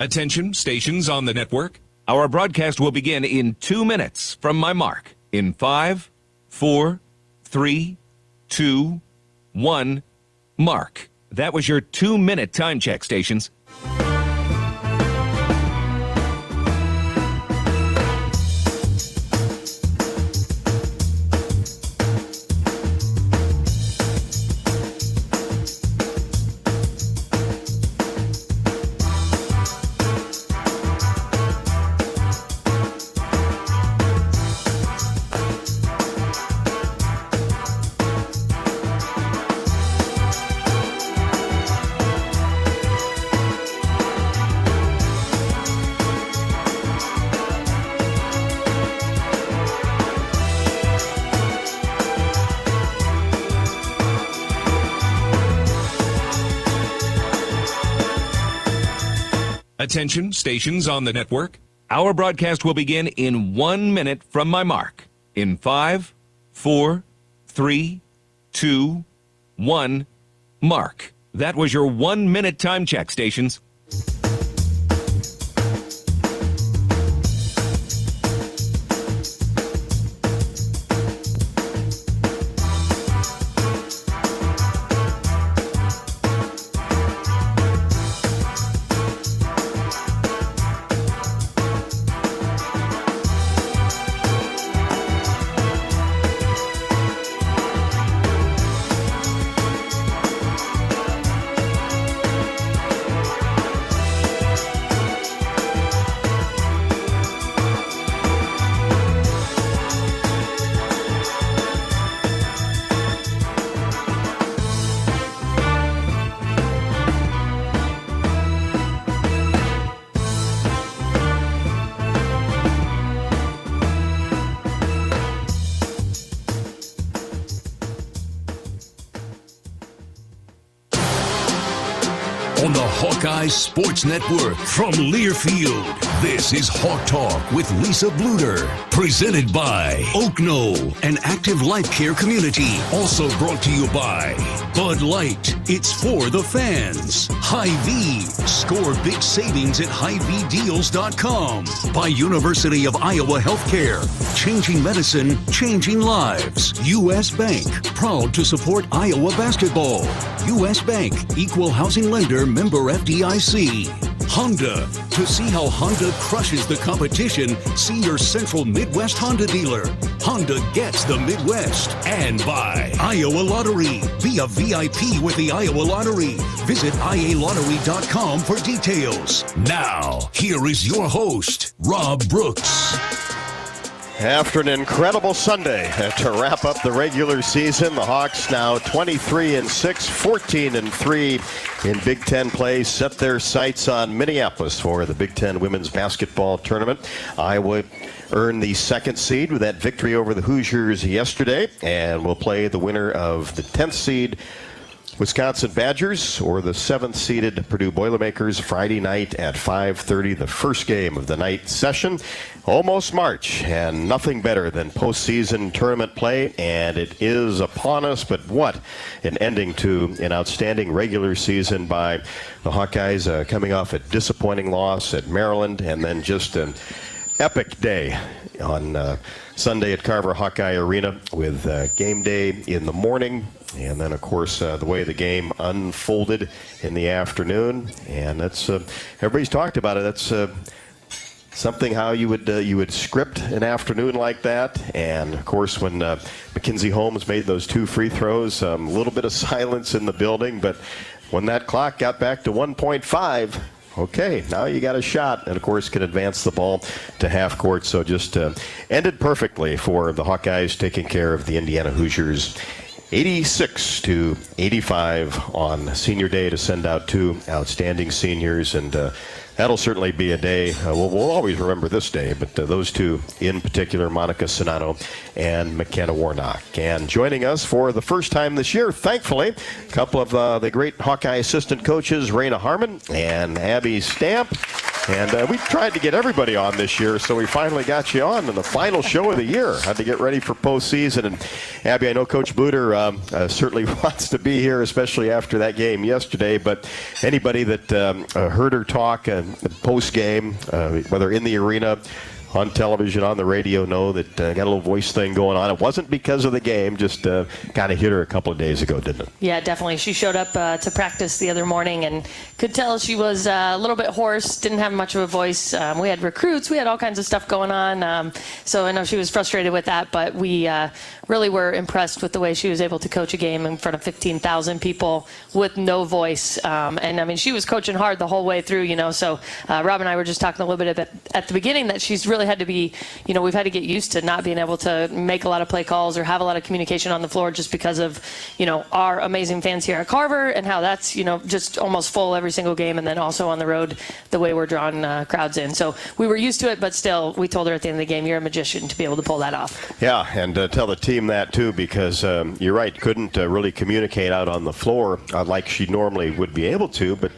Attention, stations on the network. Our broadcast will begin in 2 minutes from my mark. In 5, 4, 3, 2, 1, mark. That was your 2-minute time check, stations. Attention, stations on the network. Our broadcast will begin in 1 minute from my mark. In 5, 4, 3, 2, 1, mark. That was your 1-minute time check, stations. On the Hawkeyes Sports Network from Learfield, this is Hawk Talk with Lisa Bluder. Presented by Oak Knoll, an active life care community. Also brought to you by Bud Light, it's for the fans. Hy-Vee, score big savings at HyVeeDeals.com. By University of Iowa Healthcare, changing medicine, changing lives. U.S. Bank, proud to support Iowa basketball. U.S. Bank, equal housing lender, member FDIC. Honda. To see how Honda crushes the competition, see your Central Midwest Honda dealer. Honda gets the Midwest. And by Iowa Lottery. Be a VIP with the Iowa Lottery. Visit IALottery.com for details. Now, here is your host, Rob Brooks. After an incredible Sunday to wrap up the regular season, the Hawks now 23-6, 14-3 in Big Ten play, set their sights on Minneapolis for the Big Ten women's basketball tournament. Iowa earned the second seed with that victory over the Hoosiers yesterday, and will play the winner of the 10th seed Wisconsin Badgers or the 7th-seeded Purdue Boilermakers Friday night at 5:30, the first game of the night session. Almost March, and nothing better than postseason tournament play, and it is upon us. But what an ending to an outstanding regular season by the Hawkeyes, coming off a disappointing loss at Maryland, and then just an epic day on Sunday at Carver Hawkeye Arena with game day in the morning. And then, of course, the way the game unfolded in the afternoon. And that's everybody's talked about it. That's something how you would script an afternoon like that. And, of course, when Mackenzie Holmes made those 2 free throws, a little bit of silence in the building. But when that clock got back to 1.5, okay, now you got a shot, and of course can advance the ball to half court. So just ended perfectly for the Hawkeyes, taking care of the Indiana Hoosiers 86-85 on senior day to send out 2 outstanding seniors. And that'll certainly be a day, we'll always remember this day, but those 2 in particular, Monica Sonano and McKenna Warnock. And joining us for the first time this year, thankfully, a couple of the great Hawkeye assistant coaches, Raina Harmon and Abby Stamp. And we tried to get everybody on this year, so we finally got you on in the final show of the year. Had to get ready for postseason. And Abby, I know Coach Bluder certainly wants to be here, especially after that game yesterday. But anybody that heard her talk post-game, whether in the arena, on television, on the radio, know that got a little voice thing going on. It wasn't because of the game, just kind of hit her a couple of days ago, didn't it? Yeah, definitely. She showed up to practice the other morning and could tell she was a little bit hoarse, didn't have much of a voice. We had recruits, we had all kinds of stuff going on. So I know she was frustrated with that, but we really were impressed with the way she was able to coach a game in front of 15,000 people with no voice. And I mean, she was coaching hard the whole way through, so Rob and I were just talking a little bit at the beginning that she's really had to be, we've had to get used to not being able to make a lot of play calls or have a lot of communication on the floor just because of, our amazing fans here at Carver and how that's, just almost full every single game. And then also on the road, the way we're drawing crowds in. So we were used to it, but still, we told her at the end of the game, you're a magician to be able to pull that off. Yeah, and tell the team that too, because you're right, couldn't really communicate out on the floor like she normally would be able to, but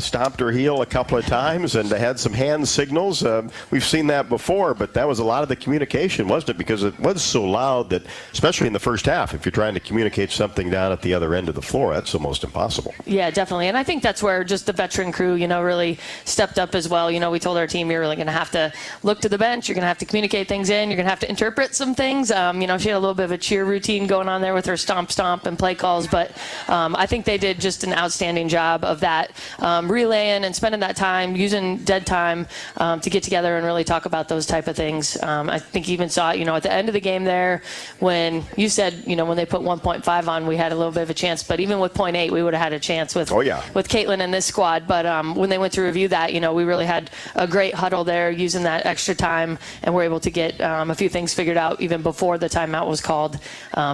stomped her heel a couple of times and had some hand signals. We've seen that before, but that was a lot of the communication, wasn't it? Because it was so loud that, especially in the first half, if you're trying to communicate something down at the other end of the floor, that's almost impossible. Yeah, definitely. And I think that's where just the veteran crew, really stepped up as well. We told our team, you're really going to have to look to the bench. You're going to have to communicate things in. You're going to have to interpret some things. She had a little bit of a cheer routine going on there with her stomp and play calls, but I think they did just an outstanding job of that, relaying and spending that time, using dead time to get together and really talk about those type of things. I think you even saw it, at the end of the game there when you said, when they put 1.5 on, we had a little bit of a chance, but even with 0.8, we would have had a chance with Caitlin and this squad. But when they went to review that, we really had a great huddle there using that extra time, and we're able to get a few things figured out even before the timeout was called.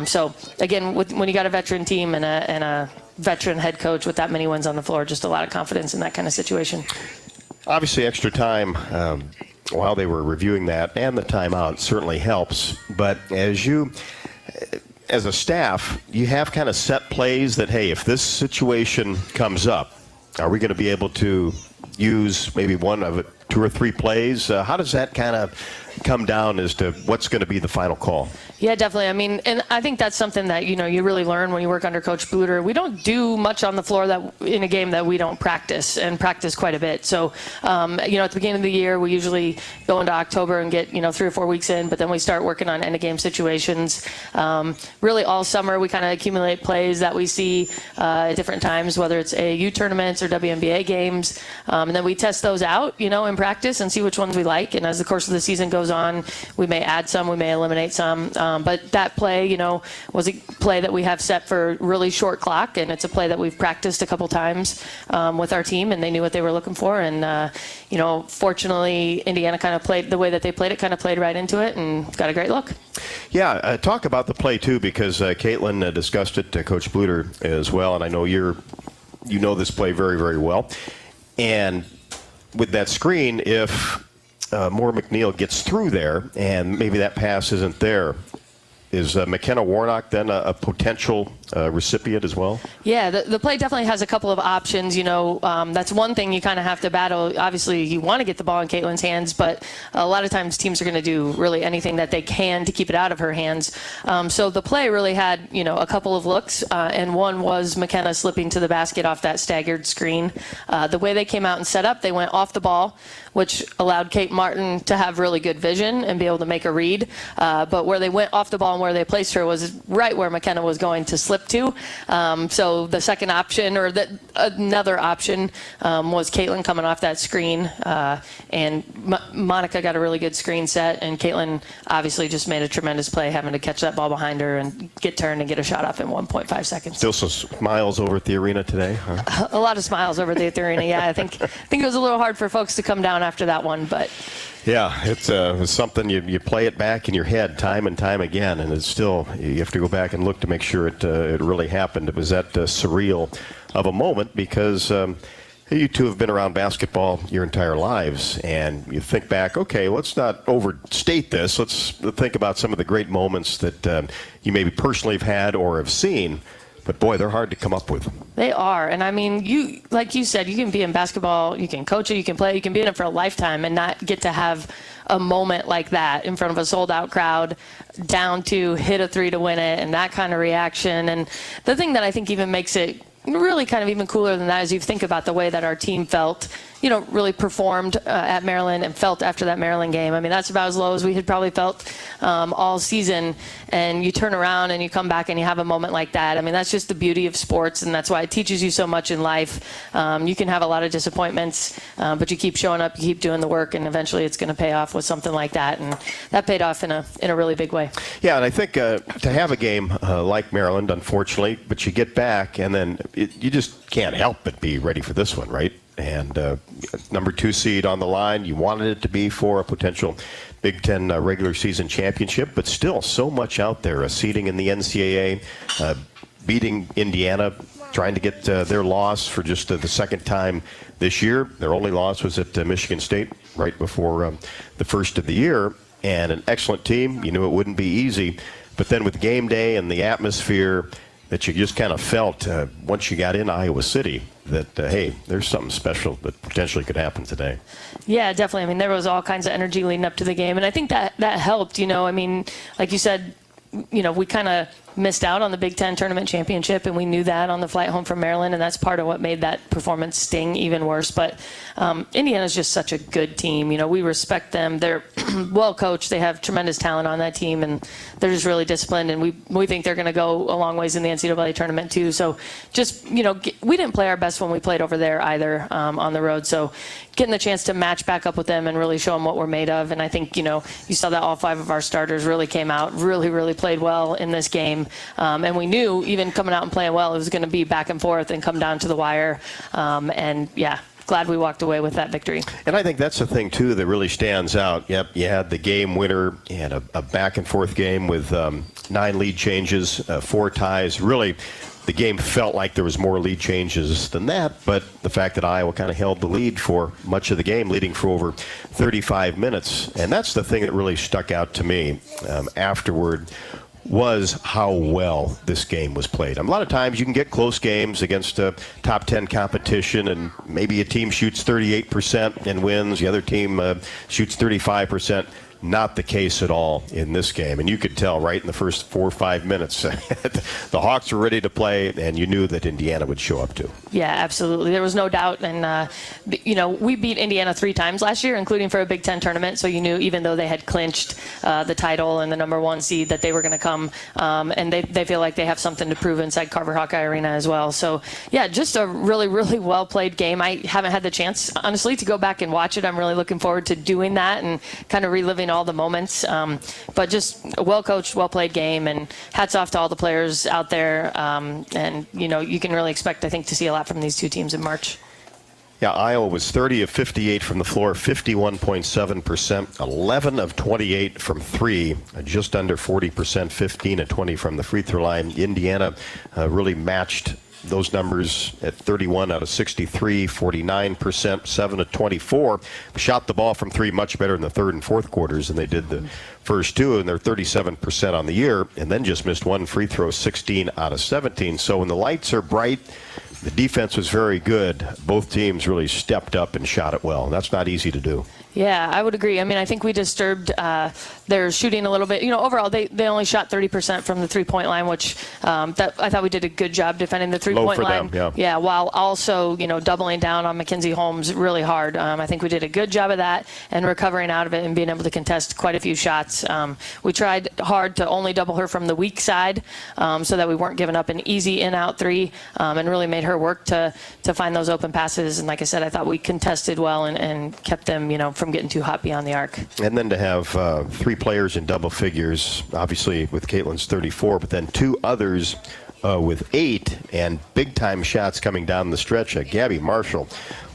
So again, when you got a veteran team and a veteran head coach with that many wins on the floor, just a lot of confidence in that kind of situation. Obviously, extra time while they were reviewing that and the timeout certainly helps. But as a staff, you have kind of set plays that, hey, if this situation comes up, are we going to be able to use maybe one of it, 2 or 3 plays? How does that kind of come down as to what's going to be the final call? Yeah, definitely. I mean, and I think that's something that, you really learn when you work under Coach Bluder. We don't do much on the floor that in a game that we don't practice, and practice quite a bit. So, at the beginning of the year, we usually go into October and get, 3 or 4 weeks in, but then we start working on end-of-game situations. Really all summer, we kind of accumulate plays that we see at different times, whether it's AAU tournaments or WNBA games. And then we test those out, in practice and see which ones we like. And as the course of the season goes on, we may add some, we may eliminate some. But that play, was a play that we have set for really short clock, and it's a play that we've practiced a couple times with our team, and they knew what they were looking for. And, fortunately, Indiana kind of played the way that they played it, kind of played right into it, and got a great look. Yeah, talk about the play, too, because Caitlin discussed it to Coach Bluder as well, and I know you know this play very, very well. And with that screen, if Moore McNeil gets through there and maybe that pass isn't there, is McKenna Warnock then a potential recipient as well? Yeah, the play definitely has a couple of options. That's one thing you kind of have to battle. Obviously, you want to get the ball in Caitlin's hands, but a lot of times teams are going to do really anything that they can to keep it out of her hands. So the play really had, a couple of looks, and one was McKenna slipping to the basket off that staggered screen. The way they came out and set up, they went off the ball, which allowed Kate Martin to have really good vision and be able to make a read. But where they went off the ball and where they placed her was right where McKenna was going to slip to. So the second option, or another option, was Caitlin coming off that screen. And Monica got a really good screen set, and Caitlin obviously just made a tremendous play, having to catch that ball behind her and get turned and get a shot off in 1.5 seconds. Still some smiles over at the arena today, huh? A lot of smiles over at the arena, yeah. I think it was a little hard for folks to come down after that one, but yeah, it's something you play it back in your head time and time again, and it's still, you have to go back and look to make sure it really happened. It was that surreal of a moment, because you two have been around basketball your entire lives, and you think back, okay, let's not overstate this. Let's think about some of the great moments that you maybe personally have had or have seen. But boy, they're hard to come up with. They are. And I mean, like you said, you can be in basketball, you can coach it, you can play, you can be in it for a lifetime and not get to have a moment like that in front of a sold out crowd, down to hit a three to win it, and that kind of reaction. And the thing that I think even makes it really kind of even cooler than that is you think about the way that our team felt, really performed at Maryland and felt after that Maryland game. I mean, that's about as low as we had probably felt all season. And you turn around and you come back and you have a moment like that. I mean, that's just the beauty of sports, and that's why it teaches you so much in life. You can have a lot of disappointments, but you keep showing up, you keep doing the work, and eventually it's going to pay off with something like that. And that paid off in a really big way. Yeah, and I think to have a game like Maryland, unfortunately, but you get back and then you just can't help but be ready for this one, right? And number 2 seed on the line, you wanted it to be for a potential Big Ten regular season championship, but still so much out there. A seeding in the NCAA, beating Indiana, trying to get their loss for just the second time this year. Their only loss was at Michigan State right before the first of the year, and an excellent team. You knew it wouldn't be easy, but then with game day and the atmosphere that you just kind of felt once you got in Iowa City, that, hey, there's something special that potentially could happen today. Yeah, definitely. I mean, there was all kinds of energy leading up to the game, and I think that helped. I mean, like you said, we kind of missed out on the Big Ten tournament championship, and we knew that on the flight home from Maryland, and that's part of what made that performance sting even worse. But Indiana's just such a good team. We respect them. They're well coached. They have tremendous talent on that team, and they're just really disciplined, and we think they're going to go a long ways in the NCAA tournament too. So just, we didn't play our best when we played over there either on the road. So getting the chance to match back up with them and really show them what we're made of. And I think, you saw that all 5 of our starters really came out, really played well in this game. And we knew even coming out and playing well, it was going to be back and forth and come down to the wire. And yeah, glad we walked away with that victory. And I think that's the thing, too, that really stands out. Yep, you had the game winner. You had a back-and-forth game with 9 lead changes, 4 ties. Really, the game felt like there was more lead changes than that, but the fact that Iowa kind of held the lead for much of the game, leading for over 35 minutes. And that's the thing that really stuck out to me afterward, was how well this game was played. A lot of times you can get close games against a top 10 competition, and maybe a team shoots 38% and wins, the other team shoots 35%. Not the case at all in this game. And you could tell right in the first 4 or 5 minutes, the Hawks were ready to play, and you knew that Indiana would show up too. Yeah, absolutely. There was no doubt. And, we beat Indiana 3 times last year, including for a Big Ten tournament. So you knew even though they had clinched the title and the number 1 seed, that they were going to come. And they feel like they have something to prove inside Carver Hawkeye Arena as well. So, yeah, just a really well-played game. I haven't had the chance, honestly, to go back and watch it. I'm really looking forward to doing that and kind of reliving all the moments, but just a well-coached, well-played game, and hats off to all the players out there. And you can really expect, I think, to see a lot from these 2 teams in March. Yeah, Iowa was 30 of 58 from the floor, 51.7%, 11 of 28 from 3, just under 40%, 15 of 20 from the free throw line. Indiana really matched those numbers at 31 out of 63, 49%, 7 of 24. Shot the ball from 3 much better in the third and fourth quarters than they did the first 2, and they're 37% on the year, and then just missed 1 free throw, 16 out of 17. So when the lights are bright, the defense was very good. Both teams really stepped up and shot it well. That's not easy to do. Yeah, I would agree. I mean, I think we disturbed their shooting a little bit. Overall, they only shot 30% from the three-point line, which I thought we did a good job defending the three-point line. Them, yeah, while also, doubling down on Mackenzie Holmes really hard. I think we did a good job of that and recovering out of it and being able to contest quite a few shots. We tried hard to only double her from the weak side so that we weren't giving up an easy in-out 3 and really made her work to find those open passes. And like I said, I thought we contested well and kept them, from getting too hot beyond the arc. And then to have 3 players in double figures, obviously with Caitlin's 34, but then 2 others with 8 and big-time shots coming down the stretch. Gabby Marshall,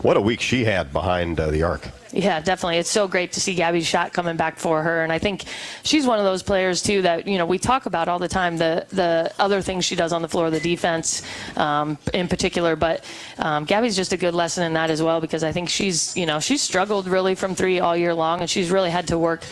what a week she had behind the arc. Yeah, definitely. It's so great to see Gabby's shot coming back for her. And I think she's one of those players, too, that, we talk about all the time, the other things she does on the floor, the defense in particular. But Gabby's just a good lesson in that as well, because I think she's struggled really from 3 all year long, and she's really had to work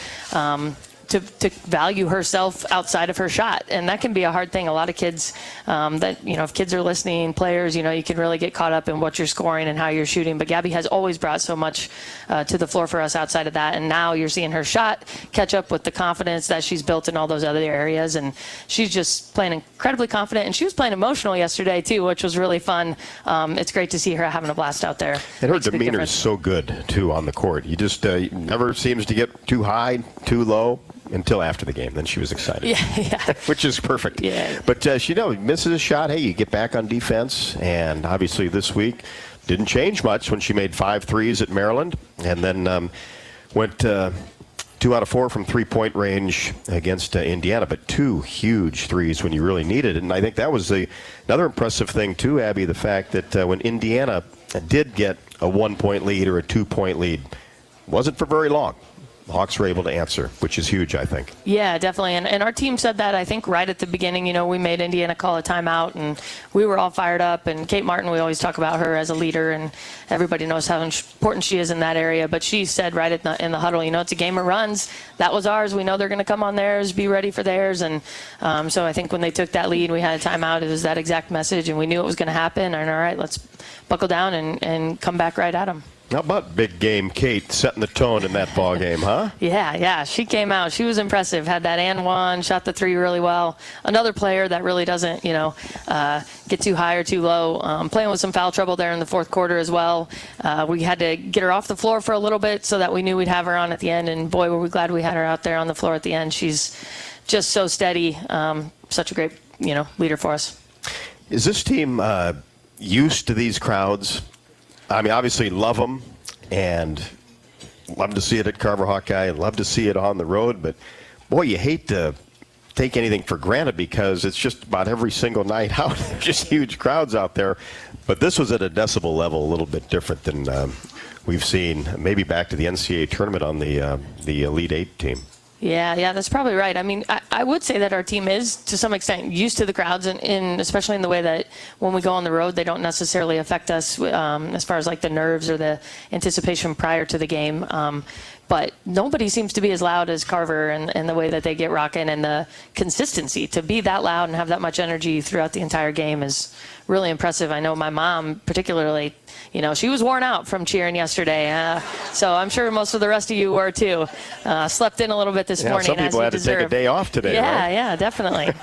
to value herself outside of her shot. And that can be a hard thing. A lot of kids that, if kids are listening, players, you can really get caught up in what you're scoring and how you're shooting. But Gabby has always brought so much to the floor for us outside of that. And now you're seeing her shot catch up with the confidence that she's built in all those other areas. And she's just playing incredibly confident. And she was playing emotional yesterday, too, which was really fun. It's great to see her having a blast out there. And her demeanor is so good, too, on the court. You just never seems to get too high, too low. Until after the game, then she was excited. Yeah. Which is perfect. Yeah. But she misses a shot. Hey, you get back on defense, and obviously this week didn't change much when she made 5 threes at Maryland, and then went 2 out of 4 from three-point range against Indiana, but 2 huge threes when you really needed it. And I think that was another impressive thing too, Abby, the fact that when Indiana did get a 1-point lead or a 2-point lead, wasn't for very long. The Hawks were able to answer, which is huge, I think. Yeah, definitely. And our team said that, I think, right at the beginning. We made Indiana call a timeout, and we were all fired up. And Kate Martin, we always talk about her as a leader, and everybody knows how important she is in that area. But she said right in the huddle, it's a game of runs. That was ours. We know they're going to come on theirs, be ready for theirs. And so I think when they took that lead, we had a timeout. It was that exact message, and we knew it was going to happen. And all right, let's buckle down and come back right at them. How about big game Kate setting the tone in that ball game, huh? Yeah. She came out. She was impressive. Had that and one, shot the 3 really well. Another player that really doesn't, get too high or too low. Playing with some foul trouble there in the fourth quarter as well. We had to get her off the floor for a little bit so that we knew we'd have her on at the end. And boy, were we glad we had her out there on the floor at the end. She's just so steady. Such a great, leader for us. Is this team used to these crowds? I mean, obviously love them and love to see it at Carver Hawkeye and love to see it on the road. But, boy, you hate to take anything for granted because it's just about every single night out. Just huge crowds out there. But this was at a decibel level a little bit different than we've seen maybe back to the NCAA tournament on the Elite Eight team. Yeah, that's probably right. I mean, I would say that our team is, to some extent, used to the crowds, and especially in the way that when we go on the road, they don't necessarily affect us as far as like the nerves or the anticipation prior to the game. But nobody seems to be as loud as Carver and the way that they get rocking, and the consistency to be that loud and have that much energy throughout the entire game is really impressive. I know my mom particularly, she was worn out from cheering yesterday. So I'm sure most of the rest of you were too. Slept in a little bit this morning. Some people had to take a day off today, right? Yeah, definitely.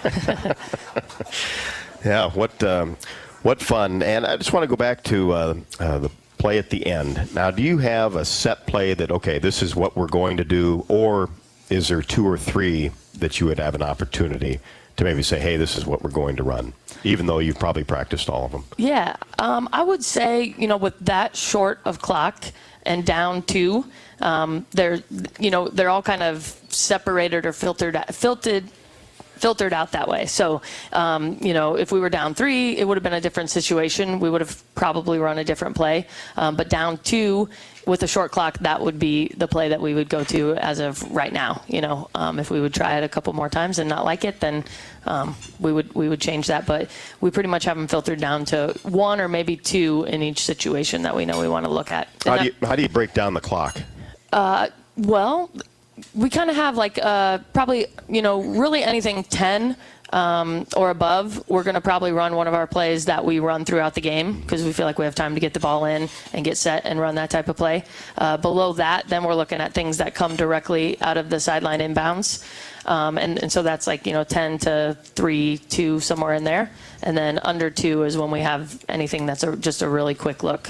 Yeah, what fun. And I just want to go back to the play at the end. Now, do you have a set play that, okay, this is what we're going to do, or is there 2 or 3 that you would have an opportunity to maybe say, hey, this is what we're going to run, even though you've probably practiced all of them? Yeah, I would say, with that short of clock and down 2, they're all kind of separated or filtered out that way. So, if we were down 3, it would have been a different situation. We would have probably run a different play. But down 2 with a short clock, that would be the play that we would go to as of right now. If we would try it a couple more times and not like it, then we would change that. But we pretty much have them filtered down to 1 or maybe 2 in each situation that we know we want to look at. How do you break down the clock? Well, we kind of have like probably, really anything 10 or above, we're going to probably run one of our plays that we run throughout the game because we feel like we have time to get the ball in and get set and run that type of play. Below that, then we're looking at things that come directly out of the sideline inbounds. And so that's like, 10 to 3, 2, somewhere in there. And then under 2 is when we have anything that's just a really quick look.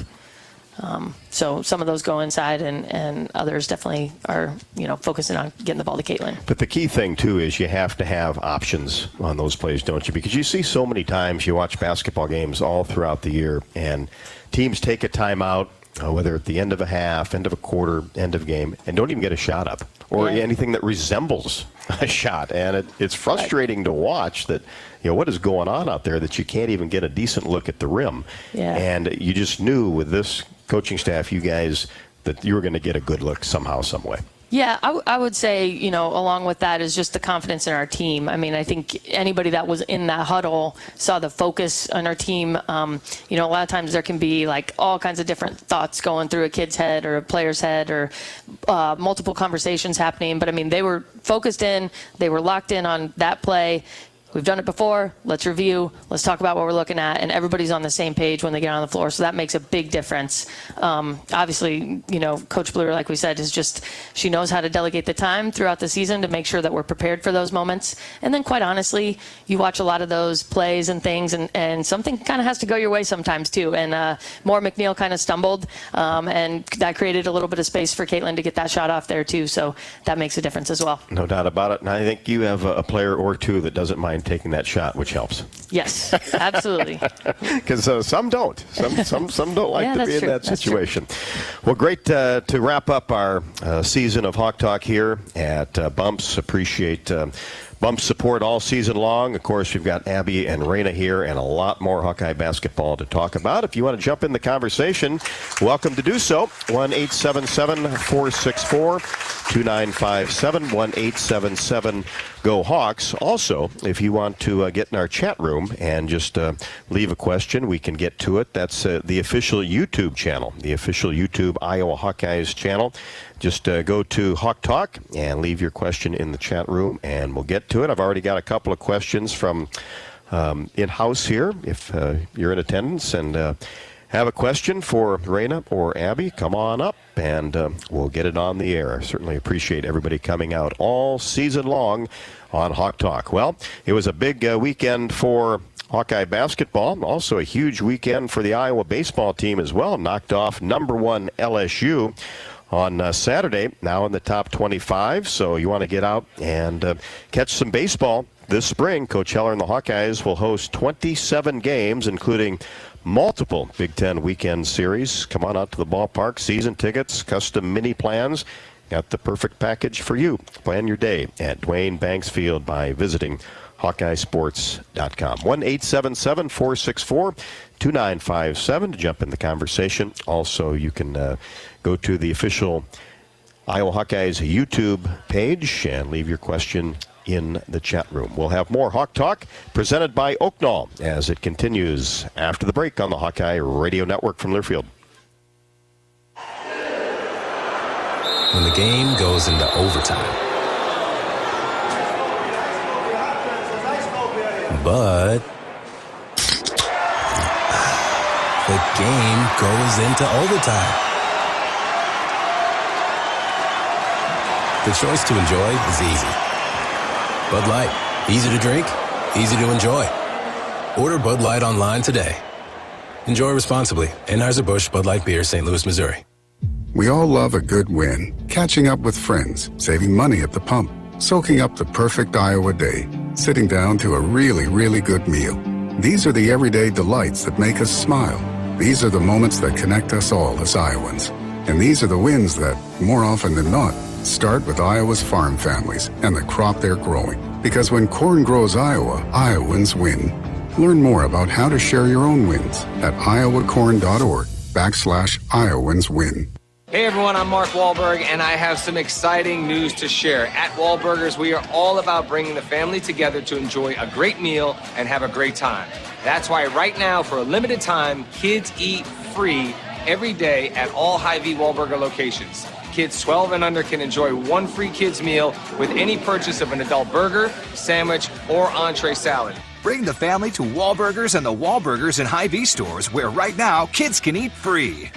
So some of those go inside, and others definitely are, focusing on getting the ball to Caitlin. But the key thing, too, is you have to have options on those plays, don't you? Because you see so many times, you watch basketball games all throughout the year, and teams take a timeout, whether at the end of a half, end of a quarter, end of game, and don't even get a shot up or anything that resembles a shot. And it's frustrating to watch that, what is going on out there that you can't even get a decent look at the rim. Yeah. And you just knew with this coaching staff, you guys, that you were going to get a good look somehow, some way. Yeah, I would say, along with that is just the confidence in our team. I mean, I think anybody that was in that huddle saw the focus on our team. A lot of times there can be like all kinds of different thoughts going through a kid's head or a player's head or multiple conversations happening. But I mean, they were focused in, they were locked in on that play. We've done it before. Let's review. Let's talk about what we're looking at. And everybody's on the same page when they get on the floor. So that makes a big difference. Obviously, Coach Bluder, like we said, she knows how to delegate the time throughout the season to make sure that we're prepared for those moments. And then quite honestly, you watch a lot of those plays and things, and something kind of has to go your way sometimes too. And Moore McNeil kind of stumbled, and that created a little bit of space for Caitlin to get that shot off there too. So that makes a difference as well. No doubt about it. And I think you have a player or two that doesn't mind taking that shot, which helps. Yes, absolutely. Because some don't. Some don't like to be in that situation. Well, great to wrap up our season of Hawk Talk here at Bumps. Appreciate Bumps support all season long. Of course, we've got Abby and Raina here and a lot more Hawkeye basketball to talk about. If you want to jump in the conversation, welcome to do so. 1-877-464-2957, 1-877-GO-HAWKS. Also, if you want to get in our chat room and just leave a question, we can get to it. That's the official YouTube channel, the official YouTube Iowa Hawkeyes channel. Just go to Hawk Talk and leave your question in the chat room, and we'll get to it. I've already got a couple of questions from in-house here. If you're in attendance and have a question for Raina or Abby, come on up, and we'll get it on the air. I certainly appreciate everybody coming out all season long on Hawk Talk. Well, it was a big weekend for Hawkeye basketball, also a huge weekend for the Iowa baseball team as well. Knocked off #1 LSU on Saturday, now in the top 25. So you want to get out and catch some baseball this spring. Coach Heller and the Hawkeyes will host 27 games, including multiple Big Ten weekend series. Come on out to the ballpark. Season tickets, custom mini plans. Got the perfect package for you. Plan your day at Dwayne Banks Field by visiting HawkeyeSports.com. 1-877-464-2957 to jump in the conversation. Also, you can go to the official Iowa Hawkeyes YouTube page and leave your question in the chat room. We'll have more Hawk Talk presented by Oaknall as it continues after the break on the Hawkeye Radio Network from Learfield. When the game goes into overtime, but the game goes into overtime. The choice to enjoy is easy. Bud Light. Easy to drink, easy to enjoy. Order Bud Light online today. Enjoy responsibly. Anheuser-Busch Bud Light Beer, St. Louis, Missouri. We all love a good win. Catching up with friends, saving money at the pump, soaking up the perfect Iowa day, sitting down to a really, really good meal. These are the everyday delights that make us smile. These are the moments that connect us all as Iowans. And these are the wins that, more often than not, start with Iowa's farm families and the crop they're growing. Because when corn grows Iowa, Iowans win. Learn more about how to share your own wins at iowacorn.org/Iowans win. Hey everyone, I'm Mark Wahlberg, and I have some exciting news to share. At Wahlburgers, we are all about bringing the family together to enjoy a great meal and have a great time. That's why right now, for a limited time, kids eat free every day at all Hy-Vee Wahlburger locations. Kids 12 and under can enjoy one free kids meal with any purchase of an adult burger, sandwich, or entree salad. Bring the family to Wahlburgers and the Wahlburgers and Hy-Vee stores, where right now kids can eat free.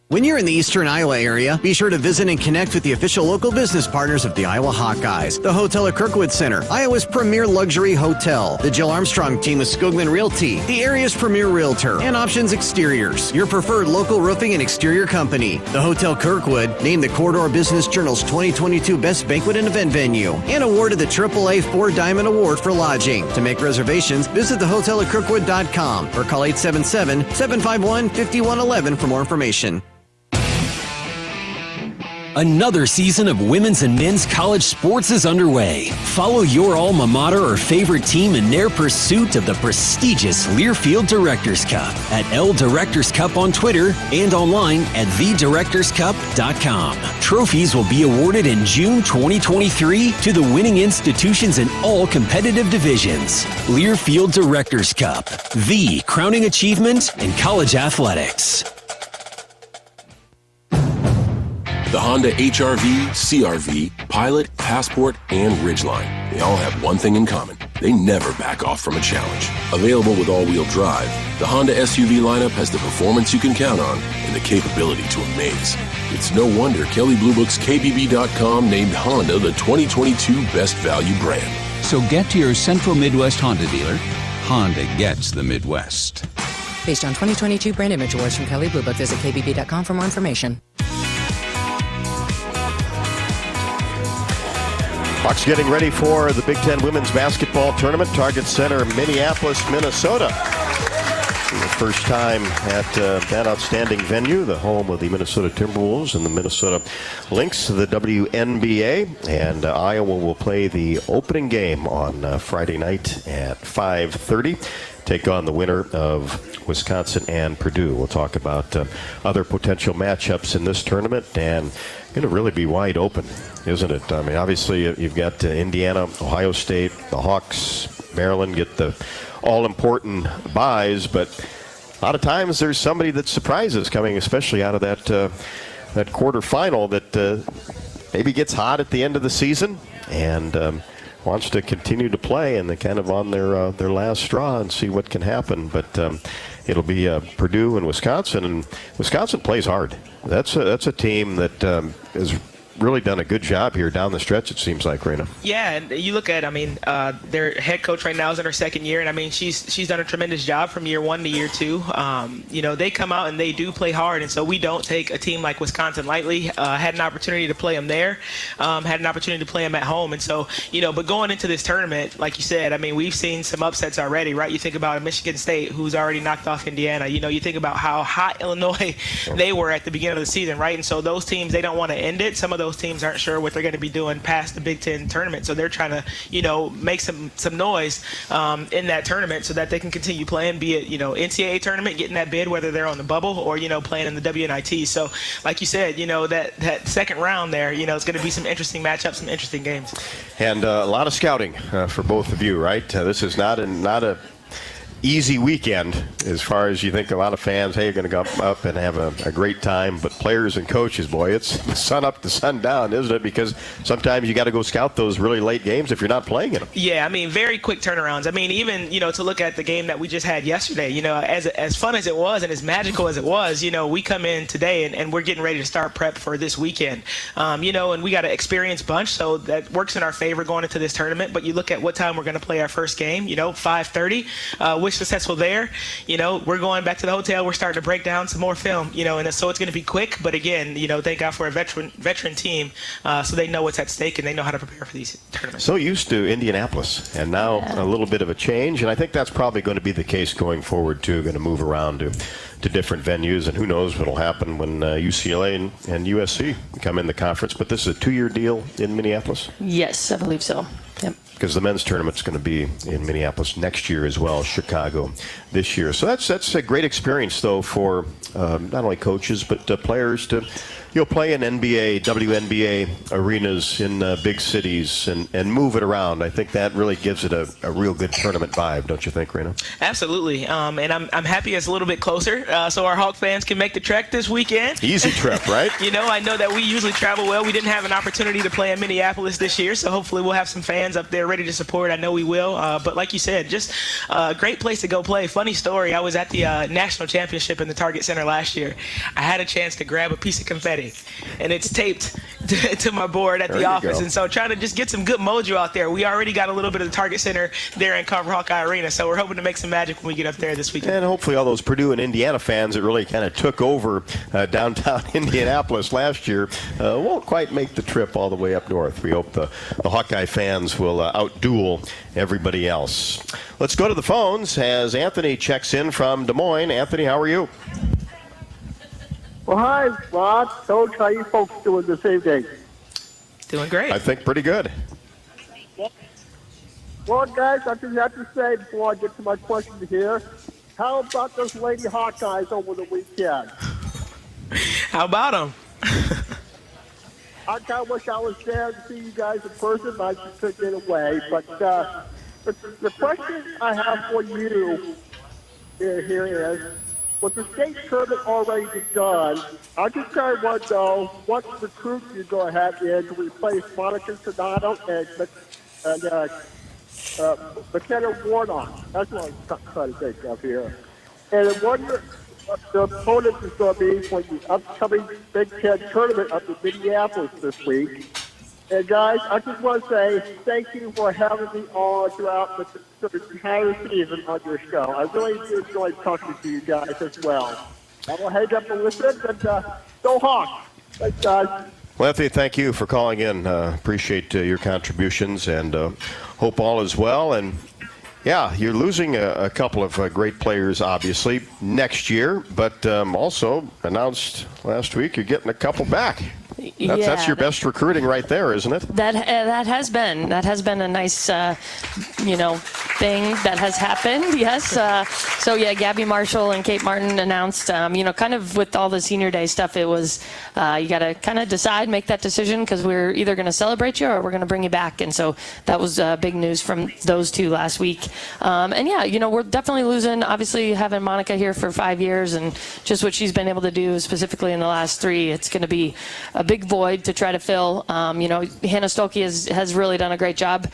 When you're in the eastern Iowa area, be sure to visit and connect with the official local business partners of the Iowa Hawkeyes. The Hotel at Kirkwood Center, Iowa's premier luxury hotel. The Jill Armstrong team with Skoglund Realty, the area's premier realtor. And Options Exteriors, your preferred local roofing and exterior company. The Hotel Kirkwood, named the Corridor Business Journal's 2022 Best Banquet and Event Venue. And awarded the AAA 4-Diamond Award for lodging. To make reservations, visit thehotelatkirkwood.com or call 877-751-5111 for more information. Another season of women's and men's college sports is underway. Follow your alma mater or favorite team in their pursuit of the prestigious Learfield Directors Cup at L Directors Cup on Twitter and online at thedirectorscup.com. Trophies will be awarded in June 2023 to the winning institutions in all competitive divisions. Learfield Directors Cup, the crowning achievement in college athletics. The Honda HR-V, CR-V, Pilot, Passport, and Ridgeline. They all have one thing in common. They never back off from a challenge. Available with all-wheel drive, the Honda SUV lineup has the performance you can count on and the capability to amaze. It's no wonder Kelley Blue Book's KBB.com named Honda the 2022 Best Value brand. So get to your Central Midwest Honda dealer. Honda gets the Midwest. Based on 2022 brand image awards from Kelley Blue Book, visit KBB.com for more information. Hawks getting ready for the Big Ten Women's Basketball Tournament. Target Center, Minneapolis, Minnesota. The first time at that outstanding venue, the home of the Minnesota Timberwolves and the Minnesota Lynx, the WNBA. And Iowa will play the opening game on Friday night at 5:30. Take on the winner of Wisconsin and Purdue. We'll talk about other potential matchups in this tournament, and going to really be wide open, isn't it? I mean, obviously you've got Indiana, Ohio State, the Hawks, Maryland get the all-important buys, but a lot of times there's somebody that surprises coming, especially out of that quarterfinal that maybe gets hot at the end of the season and wants to continue to play, and they're kind of on their last straw and see what can happen. But it'll be Purdue and Wisconsin, and Wisconsin plays hard. That's a team that has really done a good job here down the stretch, it seems like, Raina. Yeah, and you look at, their head coach right now is in her second year, and she's done a tremendous job from year one to year two. They come out and they do play hard, and so we don't take a team like Wisconsin lightly. Had an opportunity to play them there, had an opportunity to play them at home, and so, but going into this tournament, like you said, we've seen some upsets already, right? You think about Michigan State, who's already knocked off Indiana. You think about how hot Illinois they were at the beginning of the season, right? And so those teams, they don't want to end it. Some of those teams aren't sure what they're going to be doing past the Big Ten tournament, so they're trying to make some noise in that tournament so that they can continue playing, be it NCAA tournament, getting that bid, whether they're on the bubble or playing in the WNIT. So like you said, that second round there, it's going to be some interesting matchups, some interesting games, and a lot of scouting for both of you, right? This is not a easy weekend as far as you think a lot of fans, hey, you're going to go up and have a great time. But players and coaches, boy, it's sun up to sun down, isn't it? Because sometimes you got to go scout those really late games if you're not playing in them. Yeah, very quick turnarounds. Even, to look at the game that we just had yesterday, as fun as it was and as magical as it was, we come in today and we're getting ready to start prep for this weekend. And we got an experienced bunch, so that works in our favor going into this tournament. But you look at what time we're going to play our first game, 5:30. Successful there, we're going back to the hotel. We're starting to break down some more film, and so it's going to be quick. But again, thank God for a veteran team, so they know what's at stake and they know how to prepare for these tournaments. So used to Indianapolis, and now a little bit of a change, and I think that's probably going to be the case going forward too. Going to move around to different venues, and who knows what'll happen when UCLA and USC come in the conference. But this is a 2-year deal in Minneapolis? Yes, I believe so. Yep. Because the men's tournament's going to be in Minneapolis next year as well, Chicago this year. So that's a great experience, though, for not only coaches but players to play in NBA, WNBA arenas in big cities and move it around. I think that really gives it a real good tournament vibe, don't you think, Rena? Absolutely. And I'm happy it's a little bit closer so our Hawk fans can make the trek this weekend. Easy trip, right? I know that we usually travel well. We didn't have an opportunity to play in Minneapolis this year, so hopefully we'll have some fans up there ready to support. I know we will. But like you said, just a great place to go play. Funny story, I was at the national championship in the Target Center last year. I had a chance to grab a piece of confetti, and it's taped to my board at the office. And so trying to just get some good mojo out there. We already got a little bit of the Target Center there in Carver Hawkeye Arena, so we're hoping to make some magic when we get up there this weekend. And hopefully all those Purdue and Indiana fans that really kind of took over downtown Indianapolis last year won't quite make the trip all the way up north. We hope the Hawkeye fans will outduel everybody else. Let's go to the phones as Anthony checks in from Des Moines. Anthony, how are you? Well, hi, Rod, Coach. How you folks doing this evening? Doing great. I think pretty good. Well, guys, I just have to say before I get to my question here, how about those Lady Hawkeyes over the weekend? How about them? I kind of wish I was there to see you guys in person, but I just couldn't get away. But the question I have for you here is, with the state tournament already begun, I just kind of want to know what recruit you go ahead in to replace Monica Sonato and McKenna Warnock. That's what I'm trying to think of here. And I wonder what the opponent is going to be for the upcoming Big Ten tournament up in Minneapolis this week. And guys, I just want to say thank you for having me on throughout the entire season on your show. I really do enjoy talking to you guys as well. I will hang up and listen, and go Hawks. Thanks, guys. Well, Anthony, thank you for calling in. Appreciate your contributions, and hope all is well. And yeah, you're losing a couple of great players, obviously, next year, but also announced last week you're getting a couple back. That's your best recruiting right there, isn't it? That has been a nice thing that has happened. Yes. So yeah, Gabby Marshall and Kate Martin announced. Kind of with all the senior day stuff, it was you got to kind of decide, make that decision, because we're either going to celebrate you or we're going to bring you back. And so that was big news from those two last week. And yeah, we're definitely losing. Obviously, having Monica here for 5 years and just what she's been able to do specifically in the last 3, it's going to be a big void to try to fill. Hannah Stolke has really done a great job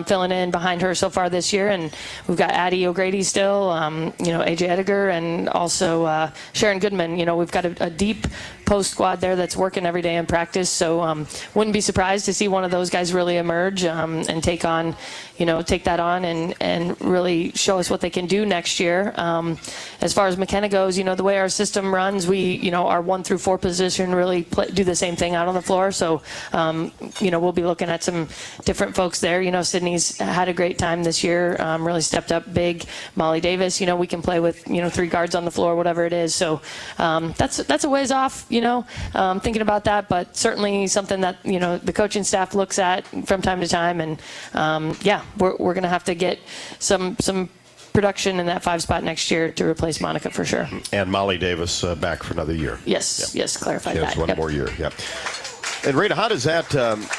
filling in behind her so far this year, and we've got Addie O'Grady still, AJ Edgar, and also Sharon Goodman. We've got a deep post squad there that's working every day in practice, so wouldn't be surprised to see one of those guys really emerge and take that on and really show us what they can do next year. As far as McKenna goes, the way our system runs, we our 1 through 4 position really do the same thing out on the floor. So we'll be looking at some different folks there. Sydney's had a great time this year, really stepped up big. Molly Davis, we can play with 3 guards on the floor, whatever it is. So that's a ways off, thinking about that, but certainly something that the coaching staff looks at from time to time. And we're going to have to get some production in that 5 spot next year to replace Monica for sure. And Molly Davis back for another year. Yes, clarified that. Yes, one more year. Yep. And Rita, how does that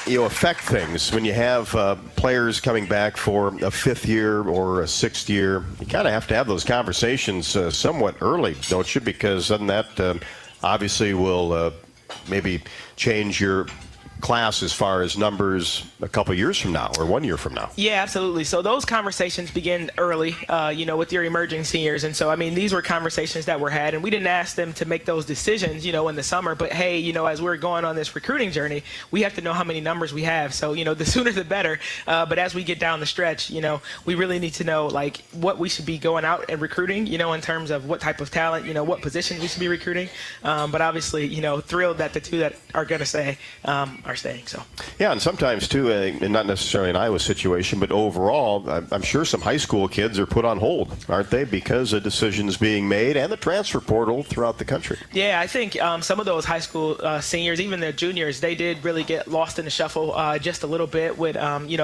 affect things when you have players coming back for a 5th year or a 6th year? You kind of have to have those conversations somewhat early, don't you? Because then that obviously will maybe change your class as far as numbers a couple years from now or 1 year from now. Yeah, absolutely. So those conversations begin early, with your emerging seniors. And so, these were conversations that were had, and we didn't ask them to make those decisions, in the summer. But hey, as we're going on this recruiting journey, we have to know how many numbers we have. So, the sooner the better. But as we get down the stretch, we really need to know what we should be going out and recruiting, in terms of what type of talent, what position we should be recruiting. But obviously, thrilled that the 2 that are going to stay are staying. So yeah, and sometimes too, and not necessarily an Iowa situation, but overall, I'm sure some high school kids are put on hold, aren't they, because of decisions being made and the transfer portal throughout the country. Yeah, I think some of those high school seniors, even the juniors, they did really get lost in the shuffle just a little bit with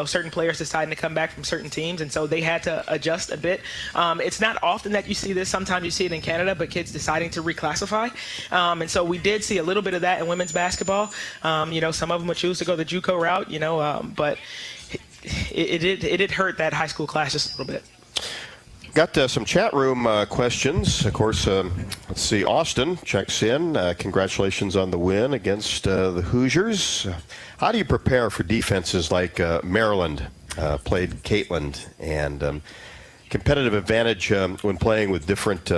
certain players deciding to come back from certain teams, and so they had to adjust a bit. It's not often that you see this. Sometimes you see it in Canada, but kids deciding to reclassify, and so we did see a little bit of that in women's basketball. Some of them would choose to go the JUCO route, but it did hurt that high school class just a little bit. Got some chat room questions. Of course, let's see. Austin checks in. Congratulations on the win against the Hoosiers. How do you prepare for defenses like Maryland played Caitlin, and competitive advantage when playing with different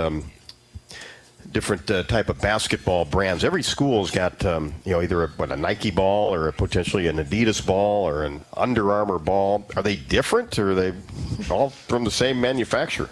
type of basketball brands? Every school's got either a Nike ball or potentially an Adidas ball or an Under Armour ball. Are they different, or are they all from the same manufacturer?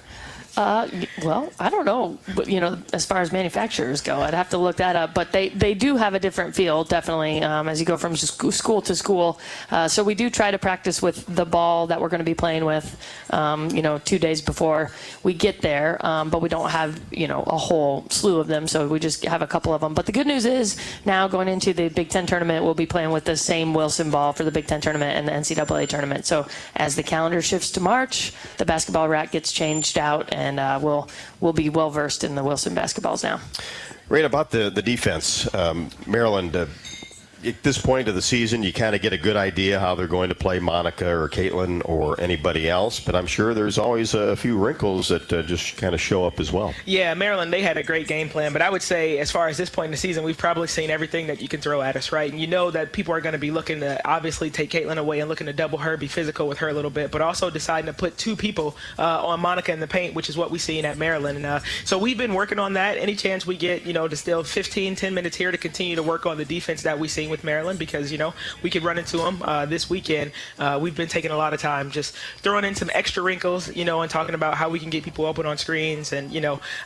Well, I don't know, but, as far as manufacturers go, I'd have to look that up. But they do have a different feel, definitely, as you go from school to school. So we do try to practice with the ball that we're going to be playing with, 2 days before we get there. But we don't have, a whole slew of them. So we just have a couple of them. But the good news is now going into the Big Ten tournament, we'll be playing with the same Wilson ball for the Big Ten tournament and the NCAA tournament. So as the calendar shifts to March, the basketball rack gets changed out, and we'll be well versed in the Wilson basketballs now. Right about the defense, Maryland. At this point of the season, you kind of get a good idea how they're going to play Monica or Caitlin or anybody else, but I'm sure there's always a few wrinkles that just kind of show up as well. Yeah, Maryland, they had a great game plan, but I would say as far as this point in the season, we've probably seen everything that you can throw at us, right? And you know that people are going to be looking to obviously take Caitlin away and looking to double her, be physical with her a little bit, but also deciding to put two people on Monica in the paint, which is what we've seen at Maryland. And so we've been working on that. Any chance we get, to still 10 minutes here to continue to work on the defense that we've seen with Maryland, because we could run into them this weekend. We've been taking a lot of time just throwing in some extra wrinkles, and talking about how we can get people open on screens. And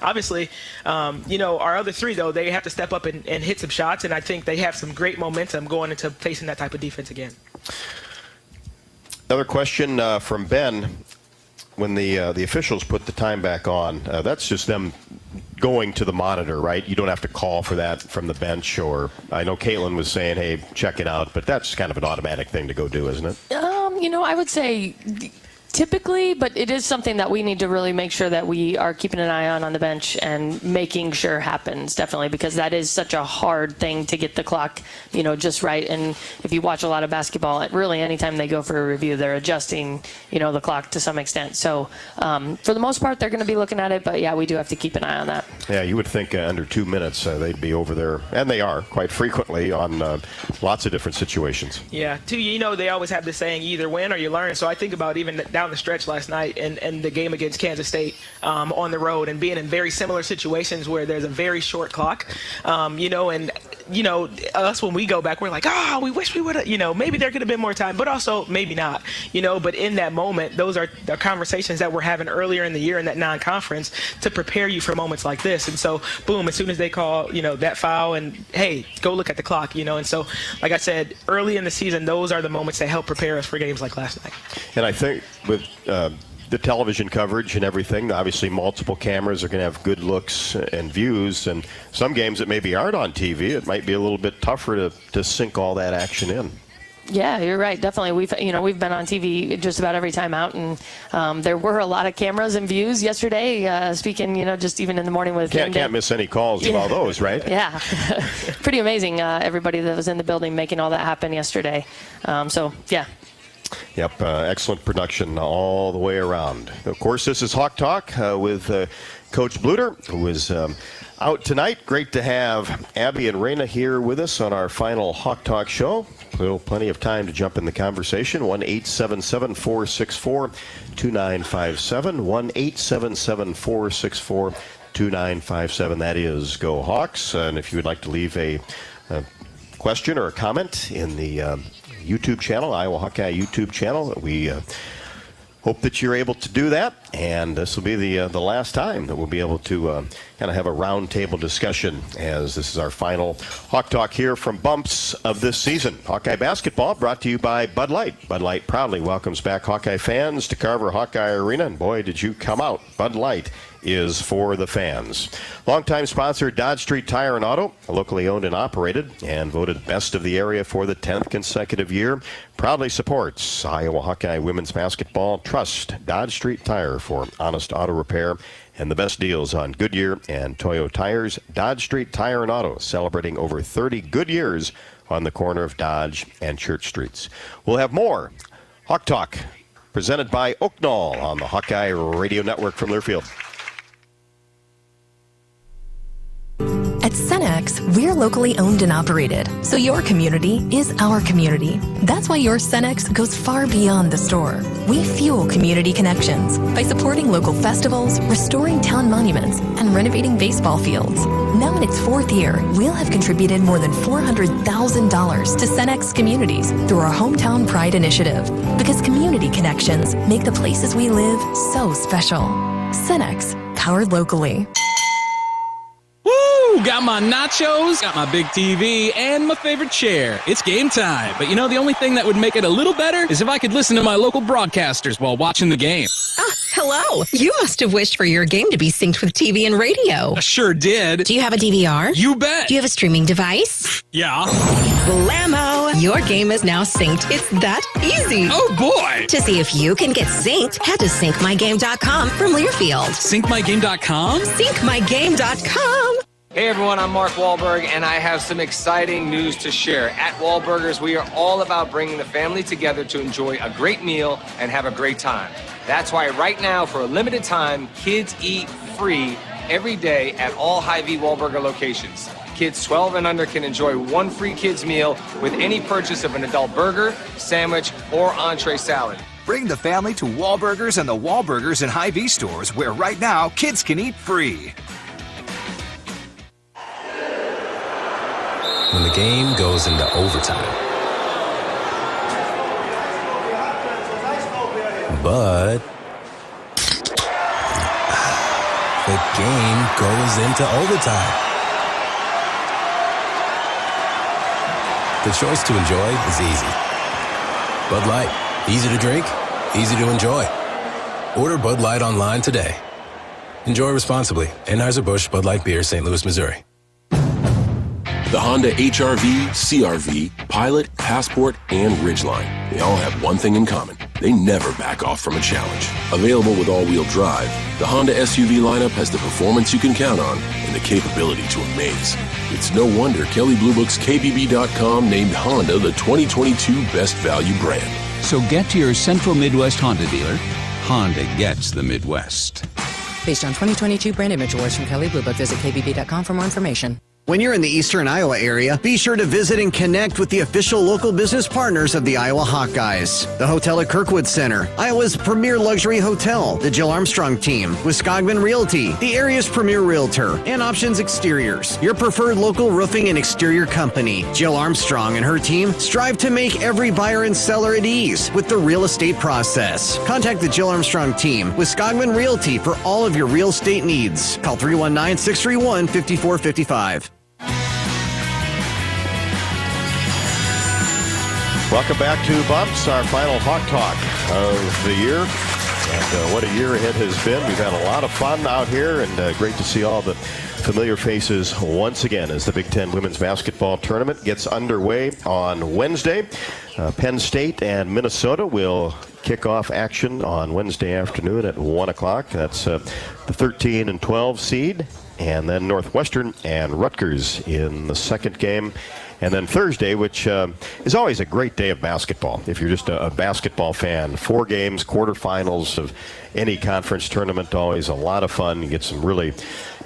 obviously our other three, though, they have to step up and hit some shots, and I think they have some great momentum going into facing that type of defense again. Another question from Ben. When the officials put the time back on, that's just them going to the monitor, right? You don't have to call for that from the bench, or I know Caitlin was saying, hey, check it out, but that's kind of an automatic thing to go do, isn't it? I would say typically, but it is something that we need to really make sure that we are keeping an eye on the bench and making sure happens, definitely, because that is such a hard thing to get the clock, just right. And if you watch a lot of basketball, really anytime they go for a review, they're adjusting, the clock to some extent. So for the most part, they're going to be looking at it, but yeah, we do have to keep an eye on that. Yeah, you would think under 2 minutes they'd be over there, and they are quite frequently on lots of different situations. Yeah, they always have this saying, either win or you learn. So I think about even down the stretch last night and the game against Kansas State on the road, and being in very similar situations where there's a very short clock, us, when we go back, we're like, we wish we would have, maybe there could have been more time, but also maybe not, but in that moment, those are the conversations that we're having earlier in the year in that non-conference to prepare you for moments like this. And so, boom, as soon as they call, that foul, and hey, go look at the clock, and so, like I said, early in the season, those are the moments that help prepare us for games like last night. And I think with the television coverage and everything, obviously multiple cameras are going to have good looks and views, and some games that maybe aren't on TV, it might be a little bit tougher to sink all that action in. Yeah, you're right. Definitely. We've been on TV just about every time out, and there were a lot of cameras and views yesterday. Speaking, just even in the morning with can't miss any calls of all those, right? Yeah, pretty amazing. Everybody that was in the building making all that happen yesterday. So yeah. Yep, excellent production all the way around. Of course, this is Hawk Talk with Coach Bluder, who is out tonight. Great to have Abby and Raina here with us on our final Hawk Talk show. Plenty of time to jump in the conversation. 1-877-464-2957. 1-877-464-2957. That is Go Hawks. And if you would like to leave a question or a comment in the YouTube channel, Iowa Hawkeye YouTube channel, we hope that you're able to do that, and this will be the last time that we'll be able to kind of have a roundtable discussion, as this is our final Hawk Talk here from Bumps of this season. Hawkeye basketball brought to you by Bud Light. Bud Light proudly welcomes back Hawkeye fans to Carver Hawkeye Arena, and boy, did you come out. Bud Light is for the fans. Longtime sponsor Dodge Street Tire and Auto, locally owned and operated, and voted best of the area for the 10th consecutive year. Proudly supports Iowa Hawkeye women's basketball. Trust Dodge Street Tire for honest auto repair and the best deals on Goodyear and Toyo tires. Dodge Street Tire and Auto, celebrating over 30 good years on the corner of Dodge and Church Streets. We'll have more Hawk Talk presented by Oaknall on the Hawkeye Radio Network from Learfield. At Cenex, we're locally owned and operated, so your community is our community. That's why your Cenex goes far beyond the store. We fuel community connections by supporting local festivals, restoring town monuments, and renovating baseball fields. Now in its 4th year, we'll have contributed more than $400,000 to Cenex communities through our Hometown Pride initiative, because community connections make the places we live so special. Cenex, powered locally. Woo! Got my nachos, got my big TV, and my favorite chair. It's game time. But the only thing that would make it a little better is if I could listen to my local broadcasters while watching the game. Hello. You must have wished for your game to be synced with TV and radio. I sure did. Do you have a DVR? You bet. Do you have a streaming device? Yeah. Blammo! Your game is now synced. It's that easy. Oh, boy. To see if you can get synced, head to syncmygame.com from Learfield. Syncmygame.com? Syncmygame.com. Hey everyone, I'm Mark Wahlberg, and I have some exciting news to share. At Wahlburgers, we are all about bringing the family together to enjoy a great meal and have a great time. That's why right now, for a limited time, kids eat free every day at all Hy-Vee Wahlburger locations. Kids 12 and under can enjoy one free kids meal with any purchase of an adult burger, sandwich, or entree salad. Bring the family to Wahlburgers and the Wahlburgers and Hy-Vee stores, where right now, kids can eat free. When the game goes into overtime. But the game goes into overtime. The choice to enjoy is easy. Bud Light, easy to drink, easy to enjoy. Order Bud Light online today. Enjoy responsibly. Anheuser-Busch Bud Light Beer, St. Louis, Missouri. The Honda HR-V, CR-V, Pilot, Passport, and Ridgeline. They all have one thing in common. They never back off from a challenge. Available with all-wheel drive, the Honda SUV lineup has the performance you can count on and the capability to amaze. It's no wonder Kelley Blue Book's KBB.com named Honda the 2022 Best Value brand. So get to your Central Midwest Honda dealer. Honda gets the Midwest. Based on 2022 brand image awards from Kelley Blue Book, visit KBB.com for more information. When you're in the eastern Iowa area, be sure to visit and connect with the official local business partners of the Iowa Hawkeyes. The Hotel at Kirkwood Center, Iowa's premier luxury hotel, the Jill Armstrong team, Wisconsin Realty, the area's premier realtor, and Options Exteriors, your preferred local roofing and exterior company. Jill Armstrong and her team strive to make every buyer and seller at ease with the real estate process. Contact the Jill Armstrong team, Wisconsin Realty, for all of your real estate needs. Call 319-631-5455. Welcome back to Bumps, our final Hawk Talk of the year. And what a year ahead has been. We've had a lot of fun out here, and great to see all the familiar faces once again as the Big Ten Women's Basketball Tournament gets underway on Wednesday. Penn State and Minnesota will kick off action on Wednesday afternoon at 1 o'clock. That's the 13 and 12 seed. And then Northwestern and Rutgers in the second game. And then Thursday, which is always a great day of basketball. If you're just a basketball fan, 4 games, quarterfinals of any conference tournament, always a lot of fun. You get some really